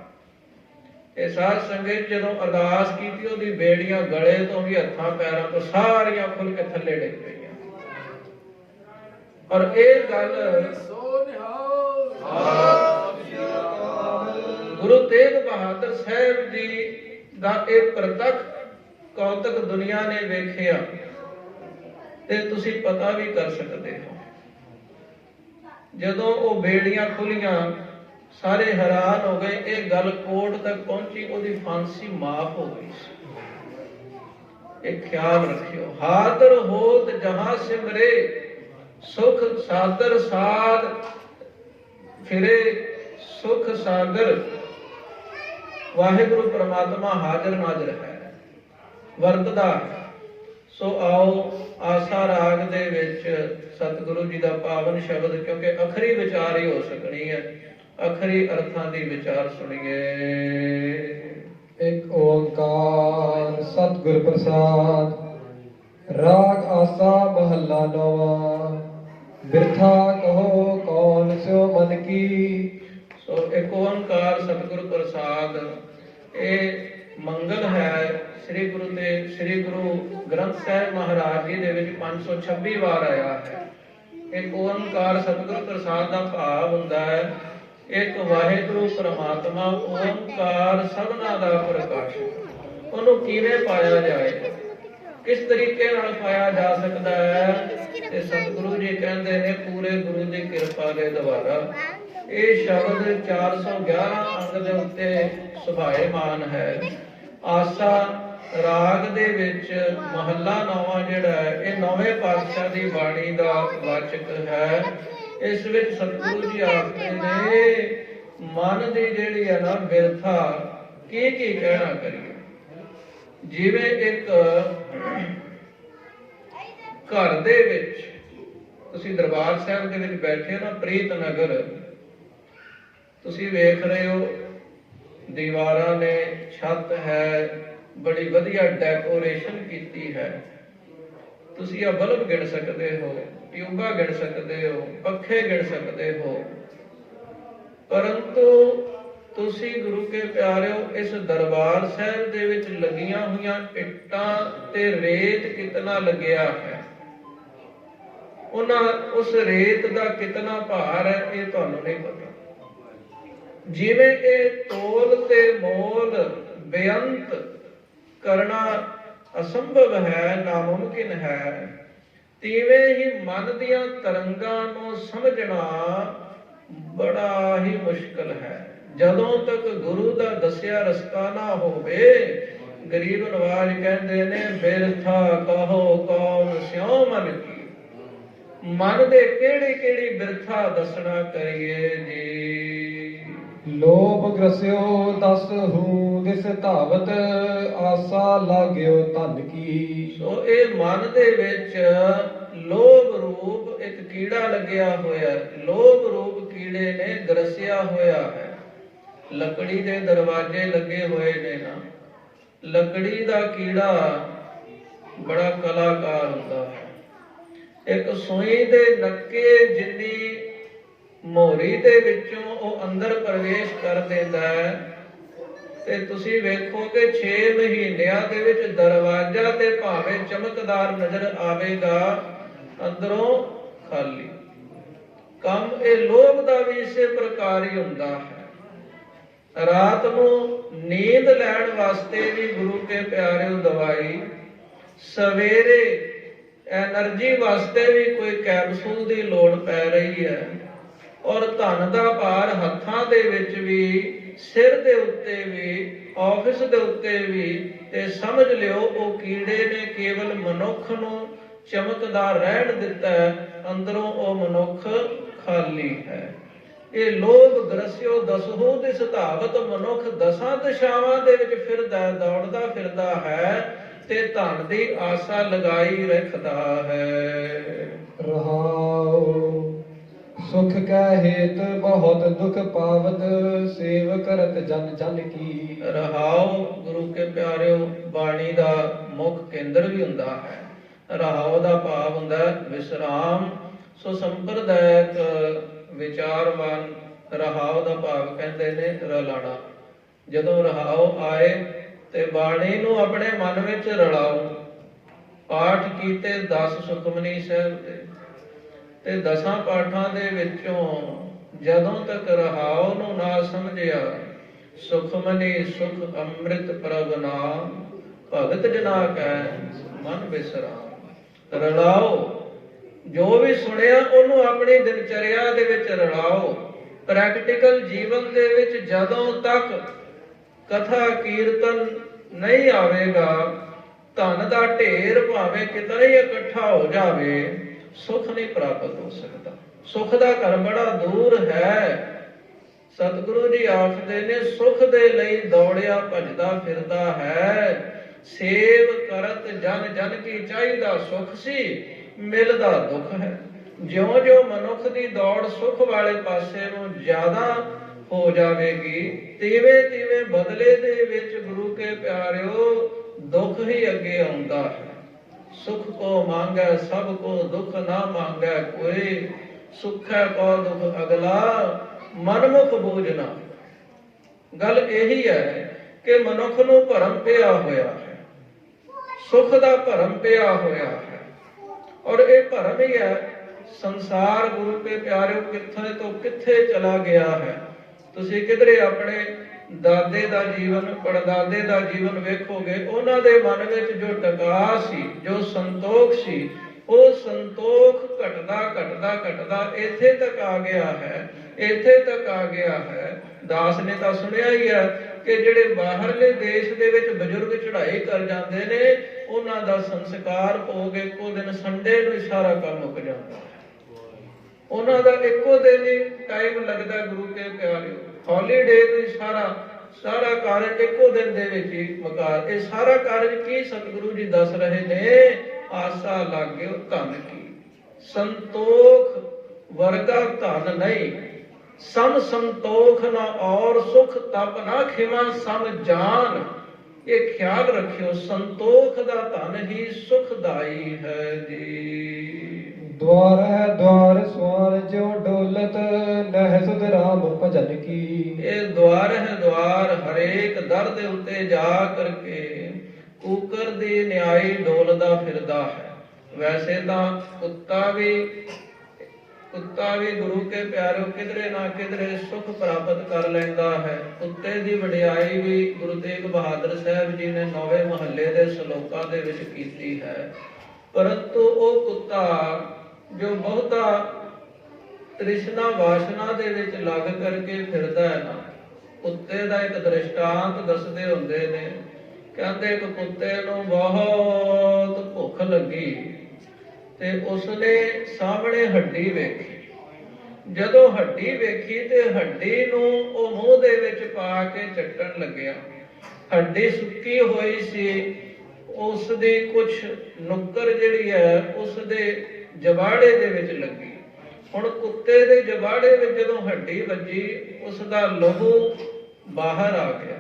A: ਇਹ ਸਾਧ ਸੰਗਤ ਜਦੋਂ ਅਰਦਾਸ ਕੀਤੀ, ਉਹਦੀ ਬੇੜੀਆਂ ਗਲੇ ਤੋਂ ਵੀ ਹੱਥਾਂ ਪੈਰਾਂ ਤੋਂ ਸਾਰੀਆਂ ਖੁੱਲ ਕੇ ਥੱਲੇ ਡਿੱਗ ਪਈਆਂ। ਔਰ ਇਹ ਗੱਲ ਗੁਰੂ ਤੇਗ ਬਹਾਦਰ ਸਾਹਿਬ ਜੀ ਦਾ ਇਹ ਪ੍ਰਤੱਖ ਕੌਤਕ ਦੁਨੀਆ ਨੇ ਵੇਖਿਆ ਤੇ ਤੁਸੀਂ ਪਤਾ ਵੀ ਕਰ ਸਕਦੇ ਹੋ। ਜਦੋਂ ਉਹ ਬੇੜੀਆਂ ਖੁੱਲੀਆਂ, ਸਾਰੇ ਹੈਰਾਨ ਹੋ ਗਏ। ਇਹ ਗੱਲ ਕੋਰਟ ਤੱਕ ਪਹੁੰਚੀ, ਉਹਦੀ ਫਾਂਸੀ ਮਾਫ ਹੋ ਗਈ ਸੀ। ਇਹ ਖਿਆਲ ਰੱਖਿਓ। ਹਾਦਰ ਹੋਤ ਜਹਾਂ ਸਿਮਰੇ, ਸੁਖ ਸਾਦਰ ਸਾਧ ਫਿਰੇ ਸੁਖ ਸਾਗਰ। ਵਾਹਿਗੁਰੂ ਪ੍ਰਮਾਤਮਾ ਹਾਜ਼ਰ ਨਾਜ਼ਰ ਹੈ, ਵਰਤਦਾ। ਸੋ ਆਓ ਆਸਾ ਰਾਗ ਦੇ ਵਿੱਚ ਸਤਿਗੁਰੂ ਜੀ ਦਾ ਪਾਵਨ ਸ਼ਬਦ, ਕਿਉਂਕਿ ਅਖਰੀ ਵਿਚਾਰ ਹੀ ਹੋ ਸਕਣੀ ਹੈ, ਅਖਰੀ ਅਰਥਾਂ ਦੀ ਵਿਚਾਰ ਸੁਣੀਏ।
B: ਇੱਕ ਓੰਕਾਰ ਸਤਿਗੁਰ ਪ੍ਰਸਾਦ। ਰਾਗ ਆਸਾ ਮਹੱਲਾ ਨੌਵਾਂ। ਬਿਰਥਾ ਕਹੋ ਕੌਣ ਸਿਓ ਮਨ ਕੀ।
A: ਸੋ ਇੱਕ ਓੰਕਾਰ ਸਤਿਗੁਰ ਪ੍ਰਸਾਦ, ਇਹ ਮੰਗਲ ਹੈ ਸ੍ਰੀ ਗੁਰੂ ਗ੍ਰੰਥ ਸਾਹਿਬ ਮਹਾਰਾਜ ਜੀ ਦੇ ਵਿੱਚ 526 ਵਾਰ ਆਇਆ ਹੈ। ਇੱਕ ਓੰਕਾਰ ਸਤਿਗੁਰ ਪ੍ਰਸਾਦ ਦਾ ਭਾਵ ਹੁੰਦਾ ਹੈ ਇੱਕ ਵਾਹਿਗੁਰੂ ਪ੍ਰਮਾਤਮਾ ਓੰਕਾਰ ਸਭਨਾ ਦਾ ਪ੍ਰਕਾਸ਼। ਉਹਨੂੰ ਕਿਵੇਂ ਪਾਇਆ ਜਾਏ, ਕਿਸ ਤਰੀਕੇ ਨਾਲ ਪਾਇਆ ਜਾ ਸਕਦਾ ਹੈ, ਤੇ ਸਤਿਗੁਰੂ ਜੀ ਕਹਿੰਦੇ ਨੇ ਪੂਰੇ ਗੁਰੂ ਦੀ ਕਿਰਪਾ ਦੇ ਦੁਆਰਾ। ਇਹ ਸ਼ਬਦ 411 ਅੰਗ ਦੇ ਉੱਤੇ ਸੁਭਾਏਮਾਨ ਹੈ। ਆਸਾ ਰਾਗ ਦੇ ਵਿੱਚ ਮਹੱਲਾ ਨੌਵਾਂ ਜਿਹੜਾ ਹੈ, ਇਹ ਨੌਵੇਂ ਪਾਤਸ਼ਾਹ ਦੀ ਬਾਣੀ ਦਾ ਵਾਚਕ ਹੈ। ਇਸ ਵਿੱਚ ਸਤਿਗੁਰੂ ਜੀ ਆਖਦੇ ਨੇ ਮਨ ਦੀ ਜਿਹੜੀ ਹੈ ਨਾ ਬਿਰਥਾ, ਕੀ ਕਹਿਣਾ ਕਰੀਏ। ਜਿਵੇਂ ਇੱਕ ਘਰ ਦੇ ਵਿੱਚ ਤੁਸੀਂ ਦਰਬਾਰ ਸਾਹਿਬ ਦੇ ਵਿੱਚ ਬੈਠੇ ਹੋ ਨਾ, ਪ੍ਰੀਤ ਨਗਰ, ਤੁਸੀਂ ਵੇਖ ਰਹੇ ਹੋ ਦੀਵਾਰਾਂ ਨੇ, ਛੱਤ ਹੈ, ਬੜੀ ਵਧੀਆ ਡੈਕੋਰੇਸ਼ਨ ਕੀਤੀ ਹੈ। ਤੁਸੀਂ ਆ ਬਲਬ ਗਿਣ ਸਕਦੇ ਹੋ, ਟਿਊਬਾਂ ਗਿਣ ਸਕਦੇ ਹੋ, ਪੱਖੇ ਗਿਣ ਸਕਦੇ ਹੋ, ਪਰੰਤੂ ਤੁਸੀਂ ਗੁਰੂ ਕੇ ਪਿਆਰਿਓ ਇਸ ਦਰਬਾਰ ਸਾਹਿਬ ਦੇ ਵਿੱਚ ਲੱਗੀਆਂ ਹੋਈਆਂ ਇੱਟਾਂ ਤੇ ਰੇਤ ਕਿਤਨਾ ਲੱਗਿਆ ਹੈ, ਉਸ ਰੇਤ ਦਾ ਕਿਤਨਾ ਭਾਰ ਹੈ, ਇਹ ਤੁਹਾਨੂੰ ਨਹੀਂ ਪਤਾ। ਜਿਵੇਂ ਇਹ ਤੋਲ ਤੇ ਮੋਲ ਬੇਅੰਤ ਕਰਨਾ ਅਸੰਭਵ ਹੈ, ਨਾਮੁਮਕਿਨ ਹੈ, ਤਿਵੇਂ ਹੀ ਮਨ ਦੀਆਂ ਤਰੰਗਾਂ ਨੂੰ ਸਮਝਣਾ ਬੜਾ ਹੀ ਮੁਸ਼ਕਲ ਹੈ। ਜਦੋਂ ਤੱਕ ਗੁਰੂ ਦਾ ਦੱਸਿਆ ਰਸਤਾ ਨਾ ਹੋਵੇ, ਗਰੀਬ ਨਵਾਜ ਕਹਿੰਦੇ ਨੇ ਬਿਰਥਾ ਕਹੋ ਕੌਣ ਸਿਉ ਮਨ ਕੀ। ਮਨ ਦੇ ਕਿਹੜੀ ਬਿਰਥਾ ਦੱਸਣਾ ਕਰੀਏ ਜੀ।
B: ਲੋਭ ਗ੍ਰਸਿਓ ਦਸ ਹੂ ਦਿਸ ਧਾਵਤ, ਆਸਾ ਲਾਗਿਓ ਧਨ ਕੀ।
A: ਸੋ ਇਹ ਮਨ ਦੇ ਵਿੱਚ ਲੋਭ ਰੂਪ ਇੱਕ ਕੀੜਾ ਲੱਗਿਆ ਹੋਇਆ। ਲੋਭ ਰੂਪ ਕੀੜੇ ਨੇ ਗਰਸਿਆ ਹੋਇਆ ਹੈ। ਲੱਕੜੀ ਦੇ ਦਰਵਾਜ਼ੇ ਲੱਗੇ ਹੋਏ ਨੇ ਨਾ, ਲੱਕੜੀ ਦਾ ਕੀੜਾ ਬੜਾ ਕਲਾਕਾਰ ਹੁੰਦਾ ਹੈ। ਇੱਕ ਸੂਈ ਦੇ ਨੱਕੇ ਜਿੰਨੀ ਮੋਹਰੀ ਦੇ ਵਿੱਚੋਂ ਉਹ ਅੰਦਰ ਪ੍ਰਵੇਸ਼ ਕਰ ਦਿੰਦਾ ਹੈ, ਤੇ ਤੁਸੀਂ ਵੇਖੋ ਕਿ 6 ਮਹੀਨਿਆਂ ਦੇ ਵਿੱਚ ਦਰਵਾਜ਼ਾ ਤੇ ਭਾਵੇਂ ਚਮਕਦਾਰ ਨਜ਼ਰ ਆਵੇਗਾ, ਅੰਦਰੋਂ ਖਾਲੀ। ਕੰਮ ਇਹ ਲੋਭ ਦਾ ਵੀ ਇਸੇ ਪ੍ਰਕਾਰ ਹੀ ਹੁੰਦਾ ਹੈ। ਰਾਤ ਨੂੰ ਨੀਂਦ ਲੈਣ ਵਾਸਤੇ ਵੀ ਗੁਰੂ ਕੇ ਪਿਆਰਿਓ ਦਵਾਈ, ਸਵੇਰੇ ਐਨਰਜੀ ਵਾਸਤੇ ਵੀ ਕੋਈ ਕੈਪਸੂਲ ਦੀ ਲੋੜ ਪੈ ਰਹੀ ਹੈ, ਔਰ ਧਨ ਦਾ ਭਾਰ ਹੱਥਾਂ ਦੇ ਵਿੱਚ ਵੀ, ਸਿਰ ਦੇ ਉੱਤੇ ਵੀ, ਆਫਿਸ ਦੇ ਉੱਤੇ ਵੀ, ਤੇ ਸਮਝ ਲਿਓ ਉਹ ਕੀੜੇ ਨੇ ਕੇਵਲ ਮਨੁੱਖ ਨੂੰ ਚਮਕਦਾਰ ਰਹਿਣ ਦਿੱਤਾ ਹੈ, ਅੰਦਰੋਂ ਉਹ ਮਨੁੱਖ ਖਾਲੀ ਹੈ। ਇਹ ਲੋਭ ਗ੍ਰਸਿਓ ਦਸਹੂ ਦਿਸ ਧਾਵਤ, ਮਨੁੱਖ ਦਸਾਂ ਦਿਸ਼ਾਵਾਂ ਦੇ ਵਿੱਚ ਫਿਰਦਾ, ਦੌੜਦਾ ਫਿਰਦਾ ਹੈ ਤੇ ਧਨ ਦੀ ਆਸਾ ਲਗਾਈ ਰੱਖਦਾ ਹੈ।
B: ਰਹਾਉ ਸੁਖ ਕੈ ਹੇਤ ਬਹੁਤ ਦੁਖ ਪਾਵਤ, ਸੇਵ ਕਰਤ ਜਨ ਜਨ ਕੀ।
A: ਰਹਾਉ ਗੁਰੂ ਕੇ ਪਿਆਰਿਓ ਬਾਣੀ ਦਾ ਮੁੱਖ ਕੇਂਦਰ ਵੀ ਹੁੰਦਾ ਹੈ। ਰਹਾਉ ਦਾ ਭਾਵ ਹੁੰਦਾ ਹੈ ਵਿਸਰਾਮ। ਸੋ ਸੰਪਰਦਾਇਕ ਵਿਚਾਰਵਾਨ ਰਹਾਉ ਦਾ ਭਾਵ ਕਹਿੰਦੇ ਨੇ ਰਲਾਣਾ। ਜਦੋਂ ਰਹਾਉ ਆਏ ਤੇ ਬਾਣੀ ਨੂੰ ਆਪਣੇ ਮਨ ਵਿੱਚ ਰਲਾਓ। ਪਾਠ ਕੀਤੇ 10 ਸੁਖਮਨੀ ਸਾਹਿਬ ਦੇ ਤੇ 10 ਪਾਠਾਂ ਦੇ ਵਿੱਚੋਂ ਜਦੋਂ ਤੱਕ ਰਹਾਉ ਨੂੰ ਨਾ ਸਮਝਿਆ, ਸੁਖਮਨੀ ਸੁਖ ਅੰਮ੍ਰਿਤ ਪ੍ਰਭ ਨਾਮ, ਭਗਤ ਜਨਾ ਕੈ ਮਨ ਬਿਸਰਾਮ। ਰਲਾਓ, ਜੋ ਵੀ ਸੁਣਿਆ ਉਹਨੂੰ ਆਪਣੀ ਦਿਨਚਰਿਆ ਦੇ ਵਿੱਚ ਰਲਾਓ। ਪ੍ਰੈਕਟੀਕਲ ਜੀਵਨ ਦੇ ਵਿੱਚ ਜਦੋਂ ਤੱਕ ਕਥਾ ਕੀਰਤਨ ਨਹੀਂ ਆਵੇਗਾ, ਧਨ ਦਾ ਢੇਰ ਭਾਵੇਂ ਕਿਤਨਾ ਹੀ ਇਕੱਠਾ ਹੋ ਜਾਵੇ, ਸੁਖ ਨਹੀਂ ਪ੍ਰਾਪਤ ਹੋ ਸਕਦਾ। ਸੁਖ ਦਾ ਘਰ ਬੜਾ ਦੂਰ ਹੈ। ਸਤਿਗੁਰੂ ਜੀ ਆਖਦੇ ਨੇ ਸੁਖ ਦੇ ਲਈ ਦੌੜਿਆ ਭਜਦਾ ਫਿਰਦਾ ਹੈ, ਸੇਵ ਕਰਤ ਜਨ ਜਨ ਕੀ। ਚਾਹੀਦਾ ਸੁਖ ਸੀ, ਮਿਲਦਾ ਦੁੱਖ ਹੈ। ਜਿਉਂ-ਜਿਉਂ ਮਨੁੱਖ ਦੀ ਦੌੜ ਸੁਖ ਵਾਲੇ ਪਾਸੇ ਨੂੰ ਜ਼ਿਆਦਾ ਹੋ ਜਾਵੇਗੀ, ਤਿਵੇਂ-ਤਿਵੇਂ ਬਦਲੇ ਦੇ ਵਿੱਚ ਗੁਰੂ ਕੇ ਪਿਆਰਿਓ ਦੁੱਖ ਹੀ ਅੱਗੇ ਆਉਂਦਾ ਹੈ। ਸੁਖ ਕੋ ਮੰਗੈ ਸਭ ਕੋ, ਦੁੱਖ ਨਾ ਮੰਗੈ ਕੋਈ। ਸੁਖੈ ਕੋ ਦੁੱਖ ਅਗਲਾ, ਮਨਮੁਖ ਬੂਝਣਾ। ਗੱਲ ਇਹੀ ਹੈ ਕਿ ਮਨੁੱਖ ਨੂੰ ਭਰਮ ਪਿਆ ਹੋਇਆ ਹੈ, ਸੁਖ ਦਾ ਭਰਮ ਪਿਆ ਹੋਇਆ ਹੈ। ਔਰ ਇਹ ਭਰਮ ਹੀ ਹੈ। ਸੰਸਾਰ ਗੁਰੂ ਕੇ ਪਿਆਰਿਓ ਕਿੱਥੇ ਤੋਂ ਕਿੱਥੇ ਚਲਾ ਗਿਆ ਹੈ। ਤੁਸੀਂ ਕਿਧਰੇ ਆਪਣੇ ਦਾਦੇ ਦਾ ਜੀਵਨ, ਪੜਦਾਦੇ ਦਾ ਜੀਵਨ ਵੇਖੋਗੇ, ਉਹਨਾਂ ਦੇ ਮਨ ਵਿੱਚ ਜੋ ਟਿਕਾ ਸੀ, ਜੋ ਸੰਤੋਖ ਸੀ, ਉਹ ਸੰਤੋਖ ਘਟਦਾ ਘਟਦਾ ਘਟਦਾ ਇੱਥੇ ਤੱਕ ਆ ਗਿਆ ਹੈ, ਇੱਥੇ ਤੱਕ ਆ ਗਿਆ ਹੈ। ਦਾਸ ਨੇ ਤਾਂ ਸੁਣਿਆ ਹੀ ਹੈ ਕਿ ਜਿਹੜੇ ਬਾਹਰਲੇ ਦੇਸ਼ ਦੇ ਵਿੱਚ ਬਜ਼ੁਰਗ ਚੜ੍ਹਾਈ ਕਰ ਜਾਂਦੇ ਨੇ, ਉਹਨਾਂ ਦਾ ਸੰਸਕਾਰ ਭੋਗ ਇੱਕੋ ਦਿਨ ਸੰਡੇ ਨੂੰ ਸਾਰਾ ਕੰਮ ਮੁੱਕ ਜਾਂਦਾ ਹੈ। ਉਹਨਾਂ ਦਾ ਇੱਕੋ ਦਿਨ ਹੀ ਟਾਈਮ ਲੱਗਦਾ ਗੁਰੂ ਕੇ ਪਿਆਰਿਓ। ਹੌਲੀਡੇ ਨੂੰ ਸਾਰਾ ਕਾਰਜ ਇੱਕੋ ਦਿਨ ਦੇ ਵਿੱਚ ਹੀ ਮੁਕਾ। ਇਹ ਸਾਰਾ ਕਾਰਜ ਕੀ ਸਤਿਗੁਰੂ ਜੀ ਦੱਸ ਰਹੇ ਨੇ? ਆਸਾ ਲਾਗਿਓ ਧਨ ਕੀ। ਸੰਤੋਖ ਵਰਗਾ ਧਨ ਨਹੀਂ। ਸਮ ਸੰਤੋਖ ਨਾ ਔਰ ਸੁਖ ਤਪ ਨਾ ਖਿਮਾ ਸਮ ਜਾਨ। ਇਹ ਖਿਆਲ ਰੱਖਿਓ, ਸੰਤੋਖ ਦਾ ਧਨ ਹੀ ਸੁਖਦਾਈ ਹੈ ਜੀ।
B: द्वार है द्वार स्वार जो डोलत, नह सुध राम भजन की।
A: ਇਹ द्वार है द्वार, ਹਰੇਕ ਦਰ ਦੇ ਉੱਤੇ ਜਾ ਕਰਕੇ ਕੂਕਰ ਦੀ ਨਿਆਈ ਡੋਲਦਾ ਫਿਰਦਾ ਹੈ। ਵੈਸੇ ਤਾਂ ਕੁੱਤਾ ਵੀ ਗੁਰੂ ਕੇ ਪਿਆਰਿਓ ਕਿਧਰੇ ਨਾ ਕਿਧਰੇ ਸੁਖ ਪ੍ਰਾਪਤ ਕਰ ਲੈਂਦਾ ਹੈ। ਕੁੱਤੇ ਦੀ ਵਡਿਆਈ ਵੀ ਗੁਰੂ ਤੇਗ ਬਹਾਦਰ ਸਾਹਿਬ ਜੀ ਨੇ 9ਵੇਂ ਮਹੱਲੇ ਦੇ ਸ਼ਲੋਕਾਂ ਦੇ ਵਿੱਚ ਕੀਤੀ ਹੈ। ਪਰੰਤੂ ਉਹ ਕੁੱਤਾ ਜੋ ਬਹੁਤਾ ਤ੍ਰਿਸ਼ਨਾ ਵਾਸ਼ਨਾ ਦੇ ਵਿੱਚ ਲੱਗ ਕਰਕੇ ਫਿਰਦਾ ਹੈ ਨਾ, ਕੁੱਤੇ ਦਾ ਇੱਕ ਦ੍ਰਿਸ਼ਟਾਂਤ ਦੱਸਦੇ ਹੁੰਦੇ ਨੇ। ਕਹਿੰਦੇ ਇੱਕ ਕੁੱਤੇ ਨੂੰ ਬਹੁਤ ਭੁੱਖ ਲੱਗੀ ਤੇ ਉਸਨੇ ਸਾਹਮਣੇ ਹੱਡੀ ਵੇਖੀ। ਜਦੋਂ ਹੱਡੀ ਵੇਖੀ ਤੇ ਹੱਡੀ ਨੂੰ ਉਹ ਮੂੰਹ ਦੇ ਵਿੱਚ ਪਾ ਕੇ ਚੱਟਣ ਲੱਗਿਆ। ਹੱਡੀ ਸੁੱਕੀ ਹੋਈ ਸੀ, ਉਸ ਦੀ ਕੁਛ ਨੁੱਕਰ ਜਿਹੜੀ ਹੈ ਉਸਦੇ ਜਬਾੜੇ ਦੇ ਵਿੱਚ ਲੱਗੀ। ਹੁਣ ਕੁੱਤੇ ਦੇ ਜਬਾੜੇ ਵਿੱਚ ਜਦੋਂ ਹੱਡੀ ਵੱਜੀ, ਉਸ ਦਾ ਲਹੂ ਬਾਹਰ ਆ ਗਿਆ।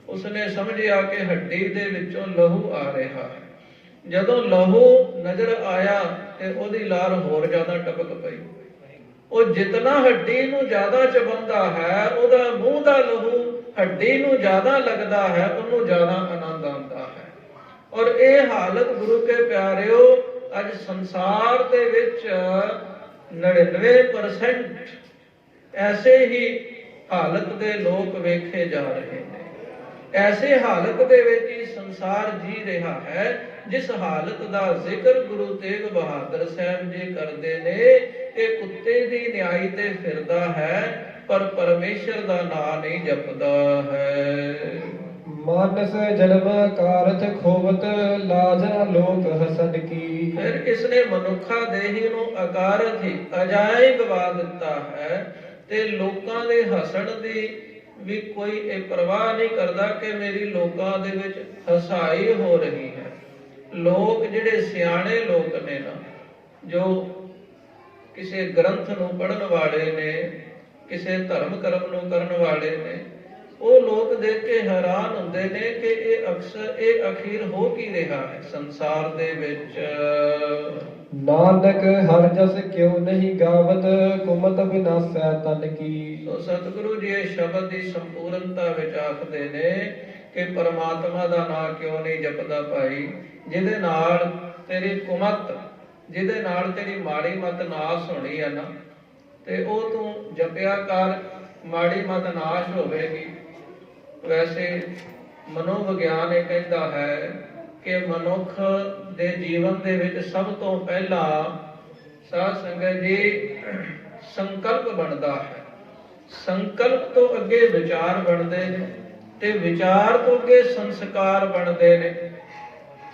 A: ਉਸਨੇ ਸਮਝਿਆ ਕਿ ਹੱਡੀ ਦੇ ਵਿੱਚੋਂ ਲਹੂ ਆ ਰਿਹਾ ਹੈ। ਜਦੋਂ ਲਹੂ ਨਜ਼ਰ ਆਇਆ ਤੇ ਉਹਦੀ ਲਾਰ ਹੋਰ ਜ਼ਿਆਦਾ ਟਪਕ ਪਈ। ਉਹ ਜਿਤਨਾ ਹੱਡੀ ਨੂੰ ਜ਼ਿਆਦਾ ਚਬਾਉਂਦਾ ਹੈ, ਉਹਦਾ ਮੂੰਹ ਦਾ ਲਹੂ ਹੱਡੀ ਨੂੰ ਜ਼ਿਆਦਾ ਲੱਗਦਾ ਹੈ, ਉਹਨੂੰ ਜ਼ਿਆਦਾ ਆਨੰਦ ਆਉਂਦਾ ਹੈ। ਔਰ ਇਹ ਹਾਲਤ ਗੁਰੂ ਕੇ ਪਿਆਰਿਓ ਅੱਜ ਸੰਸਾਰ ਦੇ ਵਿੱਚ 99% ਐਸੇ ਹੀ ਹਾਲਤ ਦੇ ਲੋਕ ਵੇਖੇ ਜਾ ਰਹੇ ਨੇ। ਐਸੇ ਹਾਲਤ ਦੇ ਵਿੱਚ ਹੀ ਸੰਸਾਰ ਜੀ ਰਿਹਾ ਹੈ, ਜਿਸ ਹਾਲਤ ਦਾ ਜ਼ਿਕਰ ਗੁਰੂ ਤੇਗ ਬਹਾਦਰ ਸਾਹਿਬ ਜੀ ਕਰਦੇ ਨੇ। ਇਹ ਕੁੱਤੇ ਦੀ ਨਿਆਈ ਤੇ ਫਿਰਦਾ ਹੈ, ਪਰ ਪਰਮੇਸ਼ਰ ਦਾ ਨਾਮ ਨਹੀਂ ਜਪਦਾ ਹੈ।
B: ਮਾਨਸ ਜਨਮ ਕਾਰਜ ਖੋਵਤ, ਲਾਜਾ ਲੋਕ ਹਸਨ ਕੀ।
A: ਫਿਰ ਇਸਨੇ ਮਨੁੱਖਾ ਦੇਹੀ ਨੂੰ ਅਕਾਰਜ ਹੀ ਅਜਾਇ ਗਵਾ ਦਿੱਤਾ ਹੈ ਤੇ ਲੋਕਾਂ ਦੇ ਹੱਸਣ ਦੀ ਵੀ ਕੋਈ ਇਹ ਪਰਵਾਹ ਨਹੀਂ ਕਰਦਾ ਕਿ ਮੇਰੀ ਲੋਕਾਂ ਦੇ ਵਿੱਚ ਹਸਾਈ ਹੋ ਰਹੀ ਹੈ। ਲੋਕ ਜਿਹੜੇ ਸਿਆਣੇ ਲੋਕ ਨੇ ਨਾ, ਜੋ ਕਿਸੇ ਗ੍ਰੰਥ ਨੂੰ ਪੜ੍ਹਨ ਵਾਲੇ ਨੇ, ਕਿਸੇ ਧਰਮ ਕਰਮ ਨੂੰ ਕਰਨ ਵਾਲੇ ਨੇ, ਉਹ ਲੋਕ ਦੇਖ ਕੇ ਹੈਰਾਨ ਹੁੰਦੇ ਨੇ ਕਿ ਇਹ ਅਖੀਰ ਹੋ ਕੀ ਰਿਹਾ ਹੈ ਸੰਸਾਰ ਦੇ ਵਿੱਚ।
B: ਨਾਨਕ ਹਰ ਜਸ ਕਿਉ ਨਹੀਂ ਗਾਵਤ, ਕੁਮਤ ਬਿਨਾਸੈ ਤਨ ਕੀ।
A: ਸੋ ਸਤਿਗੁਰੂ ਜੀ ਇਹ ਸ਼ਬਦ ਦੀ ਸੰਪੂਰਨਤਾ ਵਿੱਚ ਆਖਦੇ ਨੇ ਕਿ ਪਰਮਾਤਮਾ ਦਾ ਨਾਮ ਕਿਉਂ ਨਹੀਂ ਜਪਦਾ ਭਾਈ, ਜਿਹਦੇ ਨਾਲ ਤੇਰੀ ਕੁਮਤ, ਜਿਹਦੇ ਨਾਲ ਤੇਰੀ ਮਾੜੀ ਮਤ ਨਾਸ਼ ਹੋਣੀ ਹੈ ਨਾ, ਤੇ ਉਹ ਤੂੰ ਜਪਿਆ ਕਰ, ਮਾੜੀ ਮਤ ਨਾਸ਼ ਹੋਵੇਗੀ। ਵੈਸੇ ਮਨੋਵਿਗਿਆਨ ਇਹ ਕਹਿੰਦਾ ਹੈ ਕਿ ਮਨੁੱਖ ਦੇ ਜੀਵਨ ਦੇ ਵਿੱਚ ਸਭ ਤੋਂ ਪਹਿਲਾਂ ਸਾਧ ਸੰਗਤ ਜੀ ਸੰਕਲਪ ਬਣਦਾ ਹੈ। ਸੰਕਲਪ ਤੋਂ ਅੱਗੇ ਵਿਚਾਰ ਬਣਦੇ ਨੇ, ਤੇ ਵਿਚਾਰ ਤੋਂ ਅੱਗੇ ਸੰਸਕਾਰ ਬਣਦੇ ਨੇ।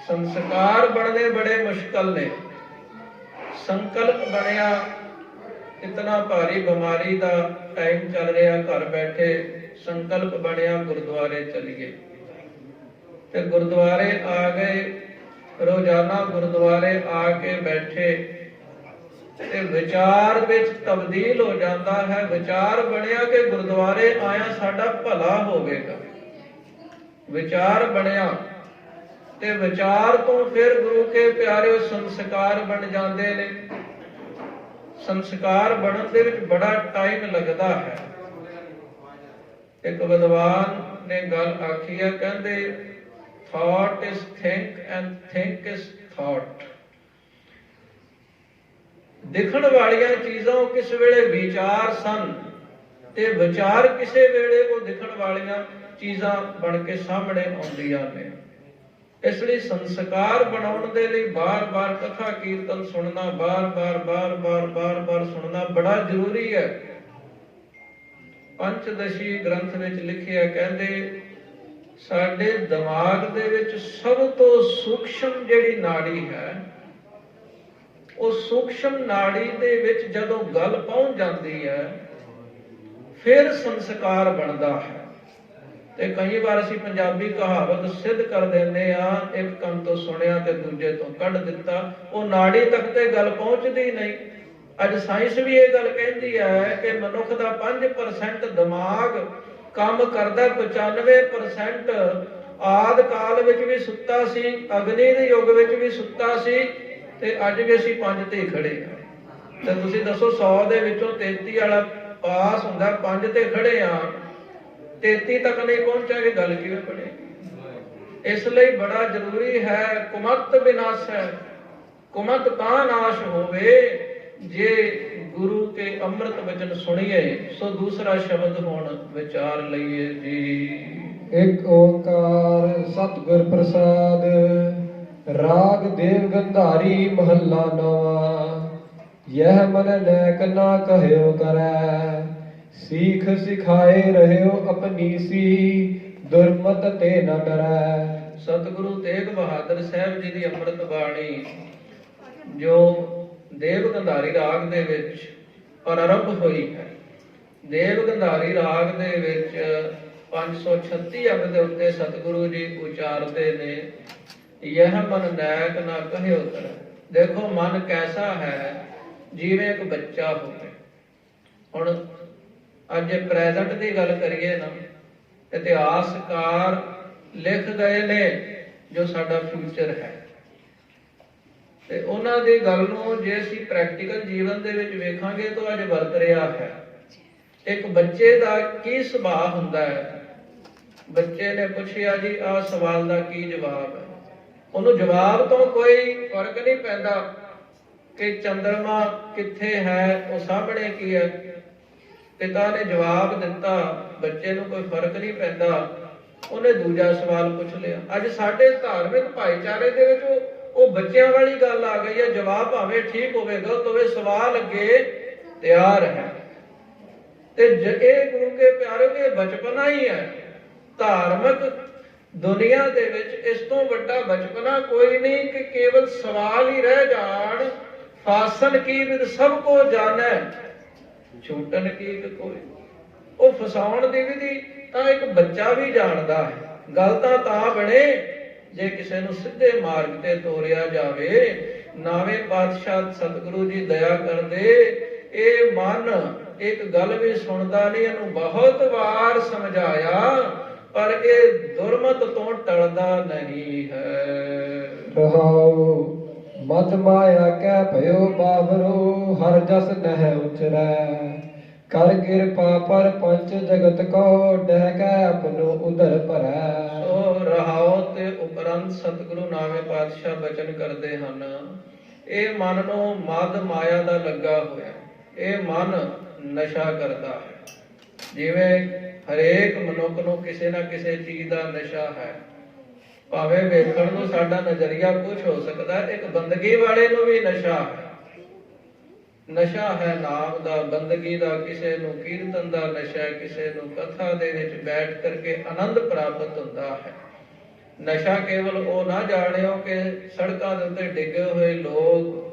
A: ਸੰਸਕਾਰ ਬਣਨੇ ਬੜੇ ਮੁਸ਼ਕਲ ਨੇ। ਸੰਕਲਪ ਬਣਿਆ, ਇਤਨਾ ਭਾਰੀ ਬਿਮਾਰੀ ਦਾ ਟਾਈਮ ਚੱਲ ਰਿਹਾ, ਘਰ ਬੈਠੇ ਸੰਕਲਪ ਬਣਿਆ ਗੁਰਦੁਆਰੇ ਚਲੀਏ, ਤੇ ਗੁਰਦੁਆਰੇ ਆ ਗਏ, ਰੋਜ਼ਾਨਾ ਗੁਰਦੁਆਰੇ ਆ ਕੇ ਬੈਠੇ, ਤੇ ਵਿਚਾਰ ਵਿੱਚ ਤਬਦੀਲ ਹੋ ਜਾਂਦਾ ਹੈ। ਵਿਚਾਰ ਬਣਿਆ ਕਿ ਗੁਰਦੁਆਰੇ ਆਇਆ ਸਾਡਾ ਭਲਾ ਹੋਵੇਗਾ, ਵਿਚਾਰ ਬਣਿਆ, ਤੇ ਵਿਚਾਰ ਤੋਂ ਫਿਰ ਗੁਰੂ ਕੇ ਪਿਆਰਿਓ ਸੰਸਕਾਰ ਬਣ ਜਾਂਦੇ ਨੇ। ਸੰਸਕਾਰ ਬਣਨ ਦੇ ਵਿੱਚ ਬੜਾ ਟਾਈਮ ਲੱਗਦਾ ਹੈ। ਇੱਕ ਵਿਦਵਾਨ ਨੇ ਗੱਲ ਆਖੀ ਹੈ, ਕਹਿੰਦੇ thought is think and think is thought. ਦਿਖਣ ਵਾਲੀਆਂ ਚੀਜ਼ਾਂ ਉਹ ਕਿਸ ਵੇਲੇ ਵਿਚਾਰ ਸਨ, ਤੇ ਵਿਚਾਰ ਕਿਸੇ ਵੇਲੇ ਉਹ ਦਿਖਣ ਵਾਲੀਆਂ ਚੀਜ਼ਾਂ ਬਣ ਕੇ ਸਾਹਮਣੇ ਆਉਂਦੀਆਂ ਨੇ। ਇਸ ਲਈ ਸੰਸਕਾਰ ਬਣਾਉਣ ਦੇ ਲਈ ਬਾਰ-ਬਾਰ ਕਥਾ ਕੀਰਤਨ ਸੁਣਨਾ, ਬਾਰ-ਬਾਰ ਸੁਣਨਾ ਬੜਾ ਜ਼ਰੂਰੀ ਹੈ। ਪੰਚਦਸ਼ੀ ਗ੍ਰੰਥ ਵਿੱਚ ਲਿਖਿਆ, ਕਹਿੰਦੇ ਸਾਡੇ ਦਿਮਾਗ ਦੇ ਵਿੱਚ ਸਭ ਤੋਂ ਸੂਖਸ਼ਮ ਜਿਹੜੀ ਨਾੜੀ ਹੈ, ਉਹ ਸੂਖਸ਼ਮ ਨਾੜੀ ਦੇ ਵਿੱਚ ਜਦੋਂ ਗੱਲ ਪਹੁੰਚ ਜਾਂਦੀ ਹੈ, ਫਿਰ ਸੰਸਕਾਰ ਬਣਦਾ ਹੈ। ਤੇ ਕਈ ਵਾਰ ਅਸੀਂ ਪੰਜਾਬੀ ਕਹਾਵਤ ਸਿੱਧ ਕਰ ਦਿੰਦੇ ਆ, ਇੱਕ ਕੰਨ ਤੋਂ ਸੁਣਿਆ ਤੇ ਦੂਜੇ ਤੋਂ ਕੱਢ ਦਿੱਤਾ, ਉਹ ਨਾੜੀ ਤੱਕ ਤੇ ਗੱਲ ਪਹੁੰਚਦੀ ਨਹੀਂ। ਅੱਜ ਸਾਇੰਸ ਵੀ ਇਹ ਗੱਲ ਕਹਿੰਦੀ ਹੈ ਕਿ ਮਨੁੱਖ ਦਾ 5% ਦਿਮਾਗ ਕੰਮ ਕਰਦਾ, 95% ਆਦਿ ਕਾਲ ਵਿੱਚ ਵੀ ਸੁੱਤਾ ਸੀ, ਅਗਨੀ ਦੇ ਯੁੱਗ ਵਿੱਚ ਵੀ ਸੁੱਤਾ ਸੀ, ਤੇ ਅੱਜ ਵੀ ਅਸੀਂ 5 ਤੇ ਖੜੇ ਹਾਂ। ਤੇ ਤੁਸੀਂ ਦੱਸੋ 100 ਦੇ ਵਿੱਚੋਂ 33 ਵਾਲਾ ਪਾਸ ਹੁੰਦਾ, 5 ਤੇ ਖੜੇ ਆ, 33 ਤੱਕ ਨਹੀਂ ਪਹੁੰਚਾਂਗੇ, ਗੱਲ ਕਿਵੇਂ ਬਣੇਗੀ? ਇਸ ਲਈ ਬੜਾ ਜ਼ਰੂਰੀ ਹੈ ਕੁਮਤ ਵਿਨਾਸ਼ ਹੈ। ਕੁਮਤ ਤਾਂ ਨਾਸ਼ ਹੋਵੇ ਜੇ ਗੁਰੂ ਕੇ ਅੰਮ੍ਰਿਤ ਵਚਨ ਸੁਣੀਏ। ਸੋ ਦੂਸਰਾ ਸ਼ਬਦ ਹੁਣ ਵਿਚਾਰ ਲਈਏ ਜੀ।
B: ਇੱਕ ਓੰਕਾਰ ਸਤਿਗੁਰ ਪ੍ਰਸਾਦ। ਰਾਗ ਦੇਵ ਗੰਧਾਰੀ ਮਹੱਲਾ ਨਵਾਂ। ਯਹ ਮਨ ਨੈਕ ਨਾ ਕਹਿਓ ਕਰੈ, ਸੀਖ ਸਿਖਾਏ ਰਹਿਓ ਆਪਣੀ ਸੀ, ਦੁਰਮਤ ਤੇ ਨ ਡਰੈ। ਸਤਿਗੁਰੂ ਤੇਗ ਬਹਾਦਰ ਸਾਹਿਬ ਜੀ ਦੀ ਅੰਮ੍ਰਿਤ ਬਾਣੀ ਜੋ ਦੇਵ ਗੰਧਾਰੀ ਰਾਗ ਦੇ ਵਿੱਚ ਆਰੰਭ ਹੋਈ ਹੈ। ਦੇਵ ਗੰਧਾਰੀ ਰਾਗ ਦੇ ਵਿੱਚ 536 ਅੰਗ ਦੇ ਉੱਤੇ ਸਤਿਗੁਰੂ ਜੀ ਉਚਾਰਦੇ ਨੇ, ਯਹ ਮਨ ਨੈਕ ਨਾ ਕਹਿਓ ਕਰੈ। ਦੇਖੋ ਮਨ ਕੈਸਾ ਹੈ, ਜਿਵੇਂ ਇੱਕ ਬੱਚਾ ਹੋਵੇ। ਹੁਣ ਅੱਜ ਪ੍ਰੈਜ਼ੈਂਟ ਦੀ ਗੱਲ ਕਰੀਏ ਨਾ, ਇਤਿਹਾਸਕਾਰ ਲਿਖ ਗਏ ਨੇ ਜੋ ਸਾਡਾ ਫਿਊਚਰ ਹੈ, ਤੇ ਉਹਨਾਂ ਦੀ ਗੱਲ ਨੂੰ ਜੇ ਅਸੀਂ ਪ੍ਰੈਕਟੀਕਲ ਜੀਵਨ ਦੇ ਵਿੱਚ ਵੇਖਾਂਗੇ ਤਾਂ ਅੱਜ ਵਰਤ ਰਿਹਾ ਹੈ। ਇੱਕ ਬੱਚੇ ਦਾ ਕੀ ਸੁਭਾਅ ਹੁੰਦਾ ਹੈ? ਬੱਚੇ ਨੇ ਪੁੱਛਿਆ ਜੀ ਆਹ ਸਵਾਲ ਦਾ ਕੀ ਜਵਾਬ ਹੈ? ਉਹਨੂੰ ਜਵਾਬ ਤੋਂ ਕੋਈ ਫਰਕ ਨਹੀਂ ਪੈਂਦਾ ਕਿ ਚੰਦਰਮਾ ਕਿੱਥੇ ਹੈ, ਉਹ ਸਾਹਮਣੇ ਕੀ ਹੈ। ਪਿਤਾ ਨੇ ਜਵਾਬ ਦਿੱਤਾ, ਬੱਚੇ ਨੂੰ ਕੋਈ ਫਰਕ ਨਹੀਂ ਪੈਂਦਾ, ਉਹਨੇ ਦੂਜਾ ਸਵਾਲ ਪੁੱਛ ਲਿਆ। ਅੱਜ ਸਾਡੇ ਧਾਰਮਿਕ ਭਾਈਚਾਰੇ ਦੇ ਵਿੱਚ ਉਹ ਬੱਚਿਆਂ ਵਾਲੀ ਗੱਲ ਆ ਗਈ ਹੈ। ਜਵਾਬ ਭਾਵੇਂ ਠੀਕ ਹੋਵੇ ਗਲਤ ਹੋਵੇ, ਸਵਾਲ ਅੱਗੇ ਤਿਆਰ ਹੈ। ਤੇ ਇਹ ਗੁਰੂ ਕੇ ਪਿਆਰੇ ਦੇ ਬਚਪਨਾ ਹੀ ਹੈ। ਧਾਰਮਿਕ ਦੁਨੀਆ ਦੇ ਵਿੱਚ ਇਸ ਤੋਂ ਵੱਡਾ ਬਚਪਨਾ ਕੋਈ ਨਹੀਂ ਕਿ ਕੇਵਲ ਸਵਾਲ ਹੀ ਰਹਿ ਜਾਣ। ਫਾਸਨ ਕੀ ਵਿਦ ਸਭ ਕੋ ਜਾਣੈ,
A: ਛੂਟਣ ਕੀ ਕੋਈ। ਉਹ ਫਸਾਉਣ ਦੀ ਵਿਧੀ ਤਾਂ ਇੱਕ ਬੱਚਾ ਵੀ ਜਾਣਦਾ ਹੈ। ਗੱਲ ਤਾਂ ਬਣੇ ਜੇ ਕਿਸੇ ਨੂੰ ਸਿੱਧੇ ਮਾਰਗ ਤੇ ਤੋਰਿਆ ਜਾਵੇ। ਨਾਵੇਂ ਪਾਤਸ਼ਾਹ ਸਤਿਗੁਰੂ ਜੀ ਦਇਆ ਕਰਦੇ, ਇਹ ਮਨ ਇੱਕ ਗੱਲ ਵੀ ਸੁਣਦਾ ਨਹੀਂ। ਇਹਨੂੰ ਬਹੁਤ ਵਾਰ ਸਮਝਾਇਆ ਪਰ ਇਹ ਦੁਰਮਤ ਤੋਂ ਟਲਦਾ ਨਹੀਂ ਹੈ।
B: ਰਹਾਉ ਮਦ ਮਾਇਆ ਕੈ ਭਇਓ ਬਾਵਰੋ, ਹਰ ਜਸ ਨਹਿ ਉਚਰੈ। ਕਰ ਕਿਰਪਾ ਪਰ ਪੰਚ ਜਗਤ ਕੋ, ਡਹਿ ਕੈ ਆਪਣੋ ਉਦਰ ਭਰੈ।
A: ਸੋ ਰਹਾਉ ਤੇ ਉਪਰੰਤ ਸਤਿਗੁਰੂ ਨਾਵੇਂ ਪਾਤਸ਼ਾਹ ਬਚਨ ਕਰਦੇ ਹਨ। ਇਹ ਮਨ ਨੂੰ ਮਦ ਮਾਇਆ ਦਾ ਲੱਗਾ ਹੋਇਆ, ਇਹ ਮਨ ਨਸ਼ਾ ਕਰਦਾ ਹੈ। ਜਿਵੇਂ ਹਰੇਕ ਮਨੁੱਖ ਨੂੰ ਕਿਸੇ ਨਾ ਕਿਸੇ ਚੀਜ਼ ਦਾ ਨਸ਼ਾ ਹੈ। ਭਾਵੇਂ ਵੇਖਣ ਨੂੰ ਸਾਡਾ ਨਜ਼ਰੀਆ ਕੁਝ ਹੋ ਸਕਦਾ, ਇੱਕ ਬੰਦਗੀ ਵਾਲੇ ਨੂੰ ਵੀ ਨਸ਼ਾ ਹੈ। ਨਸ਼ਾ ਹੈ ਨਾਮ ਦਾ, ਬੰਦਗੀ ਦਾ, ਕਿਸੇ ਨੂੰ ਕੀਰਤਨ ਦਾ ਨਸ਼ਾ, ਕਿਸੇ ਨੂੰ ਕਥਾ ਦੇ ਵਿੱਚ ਬੈਠ ਕਰਕੇ ਆਨੰਦ ਪ੍ਰਾਪਤ ਹੁੰਦਾ ਹੈ। ਨਸ਼ਾ ਕੇਵਲ ਉਹ ਨਾ ਜਾਣਿਓ ਕਿ ਸੜਕਾਂ ਦੇ ਉੱਤੇ ਡਿੱਗੇ ਹੋਏ ਲੋਕ,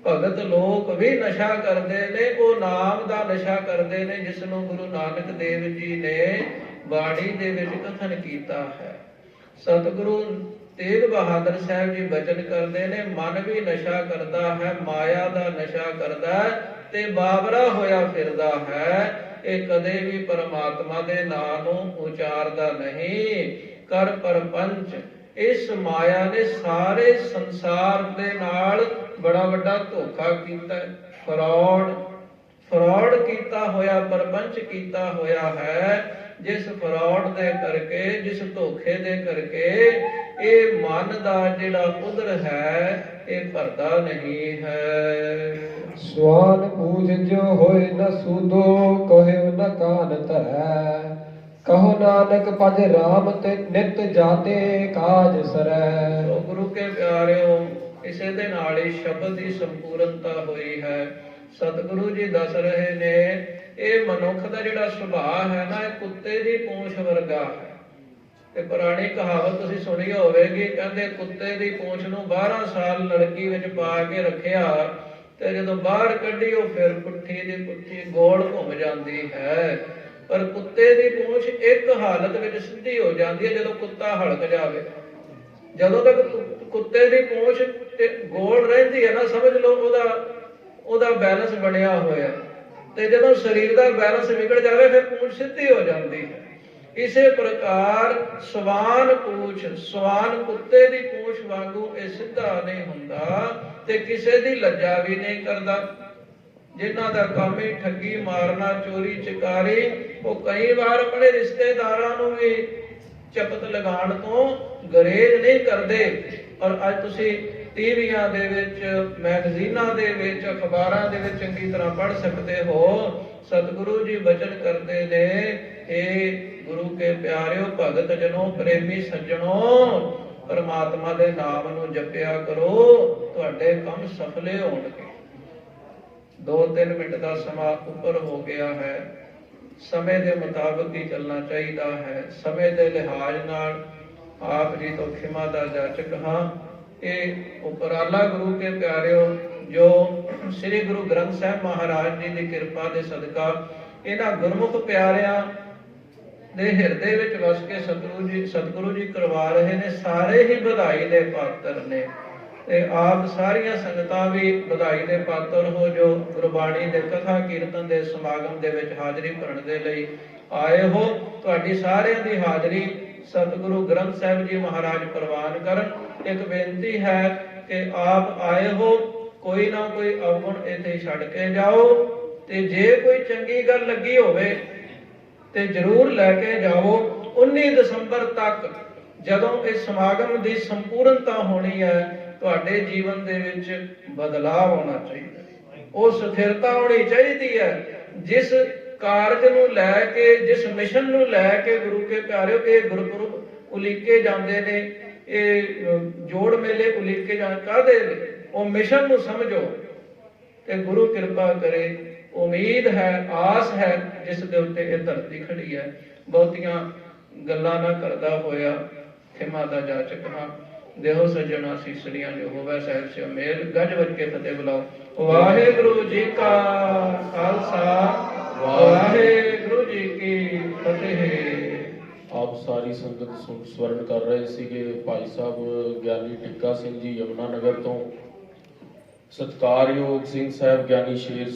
A: ਭਗਤ ਲੋਕ ਵੀ ਨਸ਼ਾ ਕਰਦੇ ਨੇ। ਉਹ ਨਾਮ ਦਾ ਨਸ਼ਾ ਕਰਦੇ ਨੇ, ਜਿਸ ਨੂੰ ਗੁਰੂ ਨਾਨਕ ਦੇਵ ਜੀ ਨੇ ਬਾਣੀ ਦੇ ਵਿੱਚ ਕਥਨ ਕੀਤਾ ਹੈ। ਸਤਿਗੁਰੂ ਤੇਗ ਬਹਾਦਰ ਸਾਹਿਬ ਜੀ ਬਚਨ ਕਰਦੇ ਨੇ, ਮਨ ਵੀ ਨਸ਼ਾ ਕਰਦਾ ਹੈ, ਮਾਇਆ ਦਾ ਨਸ਼ਾ ਕਰਦਾ ਹੈ ਤੇ ਬਾਵਰਾ ਹੋਇਆ ਫਿਰਦਾ ਹੈ। ਇਹ ਕਦੇ ਵੀ ਪਰਮਾਤਮਾ ਦੇ ਨਾਮ ਨੂੰ ਉਚਾਰਦਾ ਨਹੀਂ। ਕਰ ਪਰਪੰਚ, ਇਸ ਮਾਇਆ ਨੇ ਸਾਰੇ ਸੰਸਾਰ ਦੇ ਨਾਲ ਬੜਾ ਵੱਡਾ ਧੋਖਾ ਕੀਤਾ। ਫਰੌਡ ਕੀਤਾ ਹੋਇਆ, ਪਰਪੰਚ ਕੀਤਾ ਹੋਇਆ ਹੈ। ਜਿਸ ਫਰੌਡ ਦੇ ਕਰਕੇ, ਜਿਸ ਧੋਖੇ ਦੇ ਕਰਕੇ ਇਹ ਮਨ ਦਾ ਜਿਹੜਾ ਉਦਰ ਹੈ ਇਹ ਭਰਦਾ ਨਹੀਂ ਹੈ।
B: ਸਵਾਨ ਪੂਜ ਜੋ ਹੋਏ ਨ ਸੂਦੋ, ਕਹਿਓ ਨ ਕਾਨ ਧਰੈ। ਕਹੋ ਨਾਨਕ ਭਜ ਰਾਮ ਤੇ ਨਿਤ ਜਾਤੇ, ਕਾਜ ਸਰੈ।
A: ਸੋ ਗੁਰੂ ਕੇ ਪਿਆਰਿਓ, ਇਸੇ ਦੇ ਨਾਲ ਹੀ ਸ਼ਬਦ ਦੀ ਸੰਪੂਰਨਤਾ ਹੋਈ ਹੈ। ਸਤਿਗੁਰੂ ਜੀ ਦੱਸ ਰਹੇ ਨੇ, ਇਹ ਮਨੁੱਖ ਦਾ ਜਿਹੜਾ ਸੁਭਾਅ ਹੈ ਨਾ, ਇਹ ਕੁੱਤੇ ਦੀ ਪੂੰਛ ਵਰਗਾ ਹੈ। ਤੇ ਪੁਰਾਣੀ ਕਹਾਵਤ ਤੁਸੀਂ ਸੁਣੀ ਹੋਵੇਗੀ, ਕਹਿੰਦੇ ਕੁੱਤੇ ਦੀ ਪੂੰਛ ਨੂੰ 12 ਸਾਲ ਲੜਕੀ ਵਿੱਚ ਪਾ ਕੇ ਰੱਖਿਆ ਤੇ ਜਦੋਂ ਬਾਹਰ ਕੱਢੀ ਉਹ ਫਿਰ ਪੁੱਠੀ ਦੀ ਪੁੱਠੀ ਗੋਲ ਘੁੰਮ ਜਾਂਦੀ ਹੈ। ਪਰ ਕੁੱਤੇ ਦੀ ਪੂੰਛ ਇੱਕ ਹਾਲਤ ਵਿੱਚ ਸਿੱਧੀ ਹੋ ਜਾਂਦੀ ਹੈ, ਜਦੋਂ ਕੁੱਤਾ ਹਲਕ ਜਾਵੇ। ਜਦੋਂ ਤੱਕ ਕੁੱਤੇ ਦੀ ਪੂੰਛ ਤੇ ਗੋਲ ਰਹਿੰਦੀ ਹੈ ਨਾ, ਸਮਝ ਲਓ ਉਹਦਾ ਬੈਲੈਂਸ ਬਣਿਆ ਹੋਇਆ। ਤੇ ਜਦੋਂ ਸਰੀਰ ਦਾ ਬੈਲੈਂਸ ਵਿਗੜ ਜਾਵੇ ਫਿਰ ਪੂੰਛ ਸਿੱਧੀ ਹੋ ਜਾਂਦੀ ਹੈ। ਇਸੇ ਪ੍ਰਕਾਰ ਸਵਾਨ ਪੂਛ, ਸਵਾਨ ਕੁੱਤੇ ਦੀ ਪੂਛ ਵਾਂਗੂ ਇਹ ਸਿੱਧਾ ਨਹੀਂ ਹੁੰਦਾ ਤੇ ਕਿਸੇ ਦੀ ਲੱਜਾ ਵੀ ਨਹੀਂ ਕਰਦਾ। ਜਿਨ੍ਹਾਂ ਦਾ ਕੰਮ ਹੀ ਠੱਗੀ ਮਾਰਨਾ, ਚੋਰੀ ਚਕਾਰੀ, ਉਹ ਕਈ ਵਾਰ ਆਪਣੇ ਰਿਸ਼ਤੇਦਾਰਾਂ ਨੂੰ ਵੀ ਚਪਤ ਲਗਾਉਣ ਤੋਂ ਗਰੇਜ ਨਹੀਂ ਕਰਦੇ। ਔਰ ਅੱਜ ਤੁਸੀਂ ਟੀਵੀਆਂ ਦੇ ਵਿੱਚ, ਮੈਗਜ਼ੀਨਾਂ ਦੇ ਵਿੱਚ, ਅਖਬਾਰਾਂ ਦੇ ਵਿੱਚ ਚੰਗੀ ਤਰ੍ਹਾਂ ਪੜ੍ਹ ਸਕਦੇ ਹੋ। ਸਤਿਗੁਰੂ ਜੀ ਬਚਨ ਕਰਦੇ ਨੇ, ਇਹ ਗੁਰੂ ਕੇ ਪਿਆਰਿਓ ਭਗਤ ਜਨੋ, ਪ੍ਰੇਮੀ ਸੱਜਣੋ, ਪਰਮਾਤਮਾ ਦੇ ਨਾਮ ਨੂੰ ਜਪਿਆ ਕਰੋ, ਤੁਹਾਡੇ ਕੰਮ ਸਫਲੇ ਹੋਣਗੇ। 2-3 ਮਿੰਟ ਦਾ ਸਮਾਂ ਉੱਪਰ ਹੋ ਗਿਆ ਹੈ। ਸਮੇਂ ਦੇ ਮੁਤਾਬਕ ਹੀ ਚੱਲਣਾ ਚਾਹੀਦਾ ਹੈ। ਸਮੇਂ ਦੇ ਲਿਹਾਜ਼ ਨਾਲ ਆਪ ਜੀ ਤੋਂ ਖਿਮਾ ਦਾ ਜਾਚਕ ਹਾਂ। ਇਹ ਉਪਰਾਲਾ ਗੁਰੂ ਕੇ ਪਿਆਰਿਓ, ਜੋ ਸ੍ਰੀ ਗੁਰੂ ਗ੍ਰੰਥ ਸਾਹਿਬ ਮਹਾਰਾਜ ਜੀ ਦੀ ਕਿਰਪਾ ਦੇ ਸਦਕਾ ਇਹਨਾਂ ਗੁਰਮੁਖ ਪਿਆਰਿਆਂ ਦੇ ਹਿਰਦੇ ਵਿੱਚ ਵਸ ਕੇ ਸਤਿਗੁਰੂ ਜੀ ਕਰਵਾ ਰਹੇ ਨੇ, ਸਾਰੇ ਹੀ ਵਧਾਈ ਦੇ ਪਾਤਰ ਨੇ। ਤੇ ਆਪ ਸਾਰੀਆਂ ਸੰਗਤਾਂ ਵੀ ਵਧਾਈ ਦੇ ਪਾਤਰ ਹੋ, ਜੋ ਗੁਰਬਾਣੀ ਦੇ ਕਥਾ ਕੀਰਤਨ ਦੇ ਸਮਾਗਮ ਦੇ ਵਿੱਚ ਹਾਜ਼ਰੀ ਭਰਨ ਦੇ ਲਈ ਆਏ ਹੋ। ਤੁਹਾਡੀ ਸਾਰਿਆਂ ਦੀ ਹਾਜ਼ਰੀ ਸਤਿਗੁਰੂ ਗ੍ਰੰਥ ਸਾਹਿਬ ਜੀ ਮਹਾਰਾਜ ਪ੍ਰਵਾਨ ਕਰਨ। ਇੱਕ ਬੇਨਤੀ ਹੈ ਕਿ ਆਪ ਆਏ ਹੋ, ਕੋਈ ਨਾ ਕੋਈ ਅਵਗੁਣ ਇੱਥੇ ਛੱਡ ਕੇ ਜਾਓ, ਤੇ ਜੇ ਕੋਈ ਚੰਗੀ ਗੱਲ ਲੱਗੀ ਹੋਵੇ ਤੇ ਜ਼ਰੂਰ ਲੈ ਕੇ ਜਾਓ। 19 ਦਸੰਬਰ ਤੱਕ ਜਦੋਂ ਇਹ ਸਮਾਗਮ ਦੀ ਸੰਪੂਰਨਤਾ ਹੋਣੀ ਹੈ, ਤੁਹਾਡੇ ਜੀਵਨ ਦੇ ਵਿੱਚ ਬਦਲਾਅ ਆਉਣਾ ਚਾਹੀਦਾ, ਉਹ ਸਥਿਰਤਾ ਹੋਣੀ ਚਾਹੀਦੀ ਹੈ। ਜਿਸ ਕਾਰਜ ਨੂੰ ਲੈ ਕੇ, ਜਿਸ ਮਿਸ਼ਨ ਨੂੰ ਲੈ ਕੇ ਗੁਰੂ ਕੇ ਪਿਆਰਿਓ ਇਹ ਗੁਰਪੁਰਬ ਉਲੀਕੇ ਜਾਂਦੇ ਨੇ, ਇਹ ਜੋੜ ਮੇਲੇ ਉਲੀਕੇ ਜਾਂ ਕਾਹਦੇ ਨੇ, ਉਹ ਮਿਸ਼ਨ ਨੂੰ ਸਮਝੋ ਤੇ ਗੁਰੂ ਕਿਰਪਾ ਕਰੇ। ਉਮੀਦ ਹੈ, ਆਸ ਹੈ, ਜਿਸ ਦੇ ਉੱਤੇ ਇਹ ਧਰਤੀ ਖੜੀ ਹੈ। ਬਹੁਤੀਆਂ ਗੱਲਾਂ ਨਾ ਕਰਦਾ ਹੋਇਆ ਖਿਮਾ ਦਾ ਜਾਚਕ ਹਾਂ। ਦੇਹੋ ਸੱਜਣਾ ਸੀਸੜੀਆਂ ਜੋ ਹੋਵੇ ਸਹਿਬ ਸੇ ਮੇਲ ਗਜ ਵੱਜ ਕੇ ਫਤਿਹ ਬੁਲਾਓ। ਵਾਹਿਗੁਰੂ ਜੀ ਕਾ ਖਾਲਸਾ ਵਾਹਿਗੁਰੂ ਜੀ ਕੀ ਫਤਿਹ।
C: ਆਪ ਸਾਰੀ ਸੰਗਤ ਸਵਰਨ ਕਰ ਰਹੇ ਸੀਗੇ ਭਾਈ ਸਾਹਿਬ ਗਿਆਨੀ ਟਿੱਕਾ ਸਿੰਘ ਜੀ ਯਮੁਨਾ ਨਗਰ ਤੋਂ, ਸਤਿਕਾਰਯੋਗ ਸਿੰਘ ਸਾਹਿਬ ਗਿਆਨੀ ਸ਼ੇਰ ਸਿੰਘ